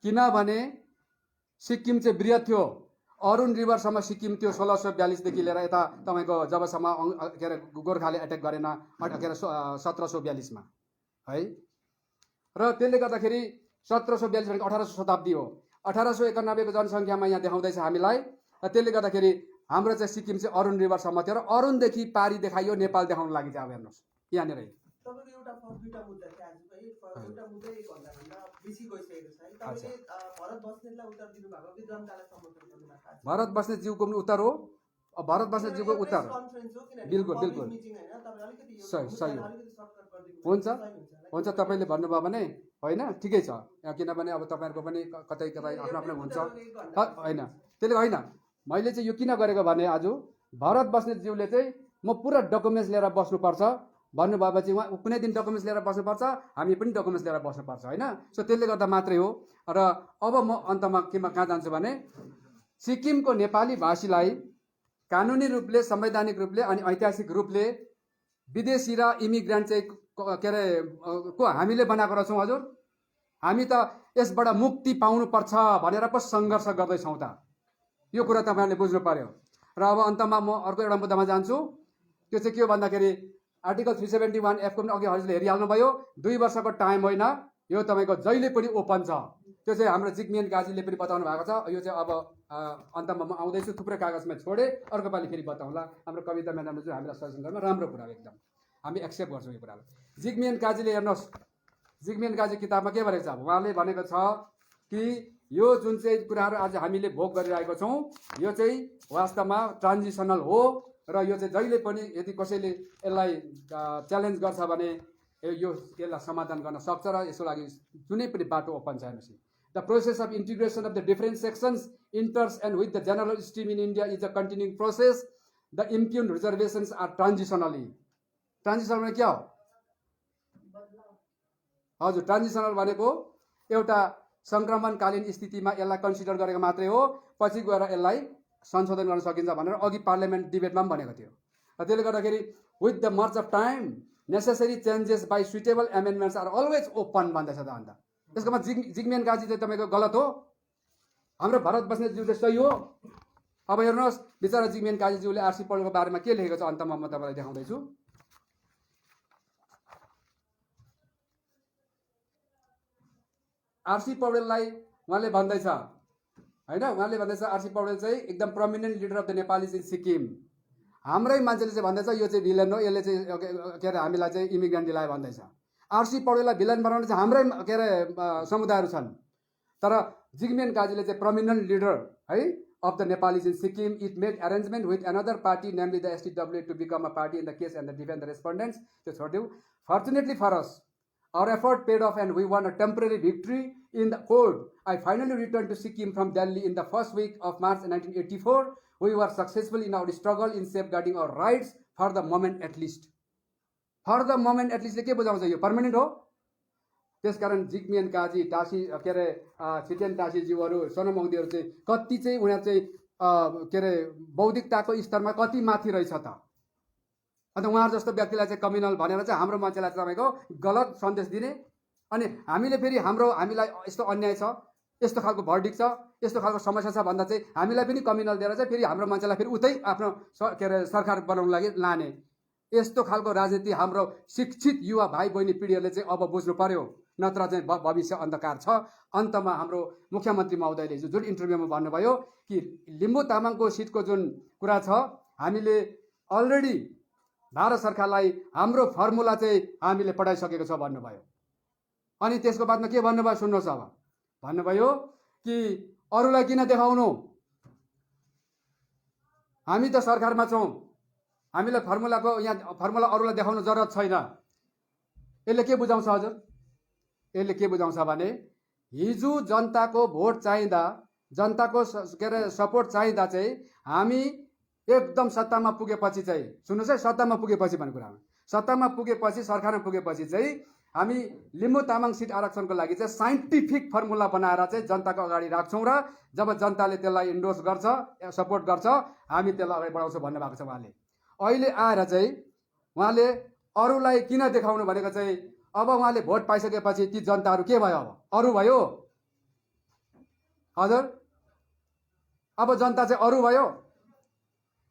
किनभने सिक्किम चाहिँ बृहत थियो अरुण रिभरसम्म सिक्किम थियो 1642 देखि लिएर यता तपाईको जबसम्म के अरे गोर्खाले एट्याक गरेन के अरे 1742 मा है र त्यसले गर्दाखेरि 1742 भनेको 1800 शताब्दी हो 1891 को जनसङ्ख्यामा यहाँ देखाउँदैछ हामीलाई त्यसले गर्दाखेरि हाम्रो चाहिँ सिक्किम चाहिँ अरुण रिभरसम्म थियो र अरुणदेखि पारी देखाइयो नेपाल देखाउन लागि चाहिँ अब हेर्नुहोस् यहाँनिर तपाईको एउटा दुईटा मुद्दा चाहिँ आज एउटा मुद्दै एक घण्टा बेसी गइसकेको छ है तपाईले भरत बस्नेतलाई उत्तर दिनु भएको कि जनतालाई सम्बोधन गर्नु भएको भरत बस्नेतज्यूको पनि उत्तर हो भरत बस्नेतज्यूको उत्तर बिल्कुल बिल्कुल सही हो हुन्छ हुन्छ तपाईँले भन्नुभयो भने होइन ठिकै छ किनभने अब तपाईँहरूको पनि कतै कतै आफ्नो आफ्नो हुन्छ होइन त्यसले होइन मैले चाहिँ यो किन गरेको भने आज भरत बस्नेतज्यूले चाहिँ म पुरा डकुमेन्ट्स लिएर बस्नुपर्छ भन्नुभएपछि उहाँ कुनै दिन डकुमेन्ट्स लिएर बस्नुपर्छ हामी पनि डकुमेन्ट्स लिएर बस्नुपर्छ होइन सो त्यसले गर्दा मात्रै हो र अब म अन्तमा कहाँ जान्छु भने सिक्किमको नेपाली भाषीलाई कानुनी रूपले संवैधानिक रूपले अनि ऐतिहासिक रूपले विदेशी र इमिग्रेन्ट चाहिँ के अरे को हामीले बनाएको रहेछौँ हजुर हामी त यसबाट मुक्ति पाउनुपर्छ भनेर पो सङ्घर्ष गर्दैछौँ त यो कुरा तपाईँहरूले बुझ्नु पर्यो र अब अन्तमा म अर्को एउटा मुद्दामा जान्छु त्यो चाहिँ के हो भन्दाखेरि आर्टिकल 371 F को पनि अघि हजुरले हेरिहाल्नुभयो 2 वर्षको टाइम होइन यो तपाईँको जहिले पनि ओपन छ त्यो चाहिँ हाम्रो जिग्मियन गाजीले पनि बताउनु भएको छ यो चाहिँ अब अन्तमा म आउँदैछु थुप्रै कागजमा छोडे अर्को पालि फेरि बताउँला हाम्रो कविता म्याडमले चाहिँ हामीलाई सजेसन गर्नु राम्रो कुरा हो एकदम हामी एक्सेप्ट गर्छौँ यो कुरालाई जिग्मियन गाजीले हेर्नुहोस् जिग्मियन गाजी किताबमा के भनेको छ उहाँले भनेको छ कि यो जुन चाहिँ कुराहरू आज हामीले भोग गरिरहेको छौँ यो चाहिँ वास्तवमा ट्रान्जिसनल हो र यो चाहिँ जहिले पनि यदि कसैले यसलाई च्यालेन्ज गर्छ भने यो यसलाई समाधान गर्न सक्छ र यसको लागि जुनै पनि बाटो ओपन छ हेर्नुहोस् the process of integration of the different sections interests and with the general stream in India is a continuing process the impugned reservations are transitionally transitional भने क्या हो हजुर ट्रान्जिसनल भनेको एउटा सङ्क्रमणकालीन स्थितिमा यसलाई कन्सिडर गरेको मात्रै हो पछि गएर यसलाई संशोधन गर्न सकिन्छ भनेर अघि पार्लियामेन्ट डिबेटमा पनि भनेको थियो र त्यसले गर्दाखेरि with the march of time necessary changes by suitable amendments are always open भन्दैछ त अन्त त्यसकोमा जिग्मियन गाजी चाहिँ तपाईँको गलत हो हाम्रो भरत बस्नेतज्यू चाहिँ सही हो अब हेर्नुहोस् बिचरा जिग्मियन गाजीज्यूले आरसी पौडेलको बारेमा के लेखेको छ अन्तमा म तपाईँलाई देखाउँदैछु आरसी पौडेललाई उहाँले भन्दैछ होइन उहाँले भन्दैछ आरसी पौडेल चाहिँ एकदम prominent leader of the Nepalese in Sikkim हाम्रै मान्छेले चाहिँ भन्दैछ यो चाहिँ भिलन हो यसले चाहिँ के अरे हामीलाई चाहिँ इमिग्रेन्ट दिलायो भन्दैछ आरसी पौडेललाई भिलन बनाउने चाहिँ हाम्रै के अरे समुदायहरू छन् तर जिग्मियन गाजीले चाहिँ प्रोमिनेन्ट लिडर है of the Nepalese in Sikkim it made arrangement with another party namely the S T W to become a party in the case and the defend the respondents त्यो छोडिदिउँ fortunately for us our effort paid off and we won a temporary victory in the court. I finally returned to Sikkim from Delhi in the first week of March 1984. We were successful in our struggle in safeguarding our rights for the moment at least. For the moment at least के बुझाउँछ यो permanent हो त्यसकारण जिग्मियन काजी टासी के अरे छिटेन टासीज्यूहरू सोनम वाङदीहरू चाहिँ कति चाहिँ उनीहरू चाहिँ के अरे बौद्धिकताको स्तरमा कति माथि रहेछ त। अन्त उहाँहरू जस्तो व्यक्तिलाई चाहिँ कम्युनल भनेर चाहिँ हाम्रो मान्छेलाई तपाईँको गलत सन्देश दिने, अनि हामीले फेरि हामीलाई यस्तो अन्याय छ, यस्तो खालको भर्डिक छ, यस्तो खालको समस्या छ भन्दा चाहिँ हामीलाई पनि कम्युनल दिएर चाहिँ फेरि हाम्रो मान्छेलाई फेरि उतै आफ्नो के अरे सरकार बनाउनु लागि लाने, यस्तो खालको राजनीति हाम्रो शिक्षित युवा भाइ बहिनी पिँढीहरूले चाहिँ अब बुझ्नु पर्यो, नत्र चाहिँ भविष्य अन्धकार छ। अन्तमा हाम्रो मुख्यमन्त्री महोदयले जुन इन्टरभ्यूमा भन्नुभयो कि लिम्बू तामाङको सिटको जुन कुरा छ, हामीले अलरेडी भारत सरकारलाई हाम्रो फर्मुला चाहिँ हामीले पठाइसकेको छ भन्नुभयो। अनि त्यसको बादमा के भन्नुभयो सुन्नुहोस्, अब भन्नुभयो कि अरूलाई किन देखाउनु, हामी त सरकारमा छौँ, हामीलाई यहाँ फर्मुला अरूलाई देखाउनु जरुरत छैन। यसले के बुझाउँछ हजुर? यसले के बुझाउँछ भने हिजो जनताको भोट चाहिँदा, जनताको के अरे सपोर्ट चाहिँदा चाहिँ हामी एकदम सत्तामा पुगेपछि चाहिँ, सुन्नुहोस् है, सत्तामा पुगेपछि भन्ने कुरामा, सत्तामा पुगेपछि सरकारमा पुगेपछि चाहिँ हामी लिम्बू तामाङ सिट आरक्षणको लागि चाहिँ साइन्टिफिक फर्मुला बनाएर चाहिँ जनताको अगाडि राख्छौँ र जब जनताले त्यसलाई इन्डोर्स गर्छ, सपोर्ट गर्छ, हामी त्यसलाई अगाडि बढाउँछौँ भन्नुभएको छ उहाँले। अहिले आएर चाहिँ उहाँले अरूलाई किन देखाउनु भनेको चाहिँ अब उहाँले भोट पाइसकेपछि ती जनताहरू के भयो, अब अरू भयो हजुर। अब जनता चाहिँ अरू भयो।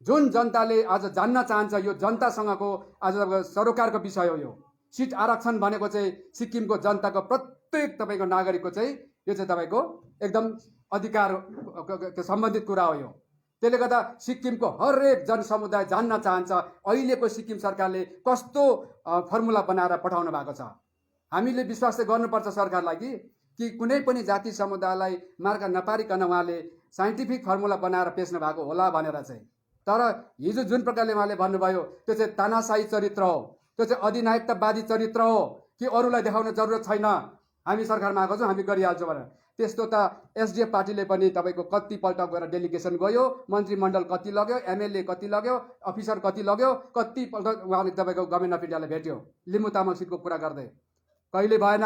जुन जनताले आज जान्न चाहन्छ, यो जनतासँगको आज सरोकारको विषय हो। यो सिट आरक्षण भनेको चाहिँ सिक्किमको जनताको प्रत्येक तपाईँको नागरिकको चाहिँ यो चाहिँ तपाईँको एकदम अधिकार सम्बन्धित कुरा हो यो। त्यसले गर्दा सिक्किमको हरेक जनसमुदाय जान्न चाहन्छ अहिलेको सिक्किम सरकारले कस्तो फर्मुला बनाएर पठाउनु भएको छ। हामीले विश्वास चाहिँ गर्नुपर्छ सरकारलाई कि कुनै पनि जाति समुदायलाई मार्का नपारिकन उहाँले साइन्टिफिक फर्मुला बनाएर पेश्नु भएको होला भनेर चाहिँ। तर हिजो जुन प्रकारले उहाँले भन्नुभयो त्यो चाहिँ तानाशाही चरित्र हो, त्यो चाहिँ अधिनायकतावादी चरित्र हो कि अरूलाई देखाउन जरुरत छैन, हामी सरकारमा आएको छौँ, हामी गरिहाल्छौँ भनेर। त्यस्तो त एसडिएफ पार्टीले पनि तपाईँको कतिपल्ट गएर डेलिगेसन गयो, मन्त्रीमण्डल कति लग्यो, एमएलए कति लग्यो, अफिसर कति लग्यो, कतिपल्ट उहाँले तपाईँको गभर्मेन्ट अफ इन्डियालाई भेट्यो लिम्बू तामाङ सिटको कुरा गर्दै, कहिले भएन।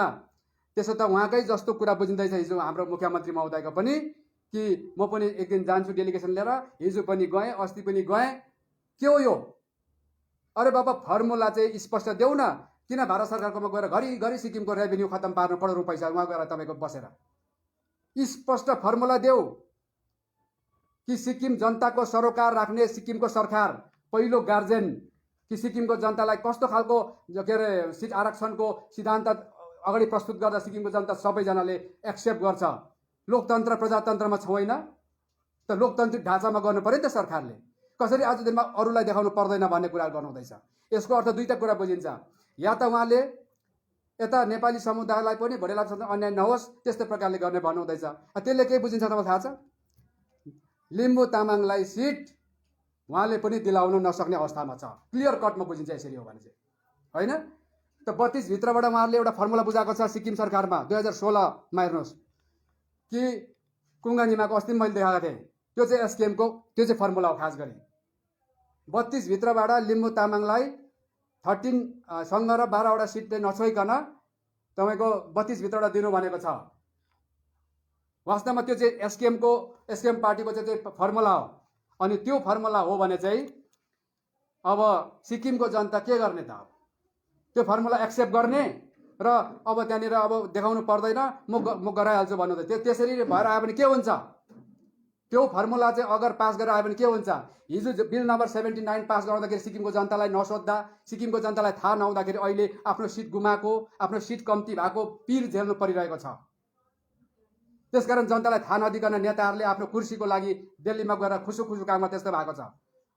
त्यसो त उहाँकै जस्तो कुरा बुझिँदैछ हिजो हाम्रो मुख्यमन्त्री महोदयको पनि कि म पनि एक दिन जान्छु डेलिगेसन लिएर, हिजो पनि गएँ, अस्ति पनि गएँ। के हो यो? अरे बाबा फर्मुला चाहिँ स्पष्ट देऊ न, किन भारत सरकारकोमा गएर घरिघरि सिक्किमको रेभेन्यू खत्तम पार्नु करोडौँ पैसा उहाँ गएर तपाईँको बसेर स्पष्ट फर्मुला देऊ कि सिक्किम जनताको सरोकार राख्ने सिक्किमको सरकार पहिलो गार्जेन, कि सिक्किमको जनतालाई कस्तो खालको के अरे सिट आरक्षणको सिद्धान्त अगाडि प्रस्तुत गर्दा सिक्किमको जनता सबैजनाले एक्सेप्ट गर्छ। लोकतन्त्र प्रजातन्त्रमा छैन त, लोकतान्त्रिक ढाँचामा गर्नु पर्यो नि त सरकारले। कसरी आज दिनमा अरूलाई देखाउनु पर्दैन भन्ने कुरा गर्नुहुँदैछ। यसको अर्थ दुईटा कुरा बुझिन्छ, या त उहाँले यता नेपाली समुदायलाई पनि भोलिला अन्याय नहोस् त्यस्तो प्रकारले गर्ने भन्नुहुँदैछ। त्यसले के बुझिन्छ तपाईँलाई थाहा छ? लिम्बू तामाङलाई सिट उहाँले पनि दिलाउन नसक्ने अवस्थामा छ, क्लियर कटमा बुझिन्छ यसरी हो भने चाहिँ, होइन त। 32 भित्रबाट उहाँहरूले एउटा फर्मुला बुझाएको छ सिक्किम सरकारमा 2016मा, हेर्नुहोस् कि कुङ्गानिमाको अस्ति मैले देखाएको थिएँ, त्यो चाहिँ एसकेएमको त्यो चाहिँ फर्मुला हो। खास गरी 32 भित्रबाट लिम्बू तामाङलाई 13 सँग र 12वटा सिटले नछोइकन तपाईँको 32 भित्रबाट दिनु भनेको छ। वास्तवमा त्यो चाहिँ एसकेएम पार्टीको चाहिँ फर्मुला हो। अनि त्यो फर्मुला हो भने चाहिँ अब सिक्किमको जनता के गर्ने त? त्यो फर्मुला एक्सेप्ट गर्ने र अब त्यहाँनिर अब देखाउनु पर्दैन, म गराइहाल्छु भन्नु। त्यसरी भएर आयो भने के हुन्छ? त्यो फर्मुला चाहिँ अगर पास गरेर आयो भने के हुन्छ? हिजो बिल नम्बर 79 पास गराउँदाखेरि सिक्किमको जनतालाई नसोद्धा, सिक्किमको जनतालाई थाहा नहुँदाखेरि अहिले आफ्नो सिट गुमाएको, आफ्नो सिट कम्ती भएको पीर झेल्नु परिरहेको छ। त्यसकारण जनतालाई थाहा नदिकन नेताहरूले आफ्नो कुर्सीको लागि दिल्लीमा गएर खुसु काममा त्यस्तो भएको छ।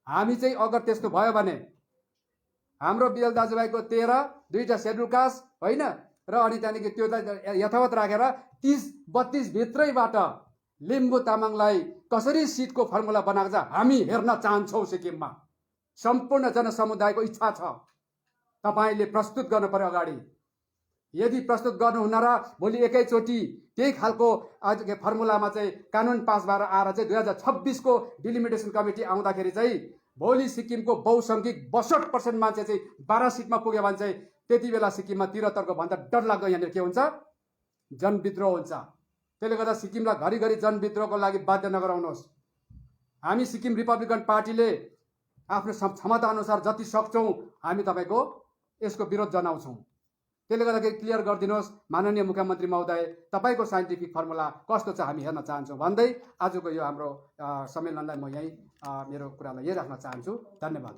हामी चाहिँ अगर त्यस्तो भयो भने हाम्रो बिएल दाजुभाइको 13 दुईटा सेड्युल कास्ट होइन र अनि त्यहाँदेखि त्यो यथावत राखेर 30-32 भित्रैबाट लिम्बू तामाङलाई कसरी सिटको फर्मुला बनाएको छ हामी हेर्न चाहन्छौँ। सिक्किममा सम्पूर्ण जनसमुदायको इच्छा छ, तपाईँले प्रस्तुत गर्नु पर्यो अगाडि। यदि प्रस्तुत गर्नुहुन्न र भोलि एकैचोटि त्यही खालको आज फर्मुलामा चाहिँ कानुन पास भएर आएर चाहिँ 2026 को डिलिमिटेसन कमिटी आउँदाखेरि चाहिँ भोलि सिक्किमको बहुसङ्ख्यक 62% मान्छे चाहिँ 12 सिटमा पुग्यो भने चाहिँ त्यति बेला सिक्किममा 73 को भन्दा डरलाग्दो यहाँनिर के हुन्छ, जनविद्रोह हुन्छ। त्यसले गर्दा सिक्किमलाई घरिघरि जनविद्रोहको लागि बाध्य नगराउनुहोस्। हामी सिक्किम रिपब्लिकन पार्टीले आफ्नो क्षमता अनुसार जति सक्छौँ हामी तपाईँको यसको विरोध जनाउँछौँ। त्यसले गर्दाखेरि क्लियर गरिदिनुहोस् माननीय मुख्यमन्त्री महोदय, तपाईँको साइन्टिफिक फर्मुला कस्तो छ हामी हेर्न चाहन्छौँ भन्दै आजको यो हाम्रो सम्मेलनलाई म यहीँ मेरो कुरालाई यही राख्न चाहन्छु। धन्यवाद।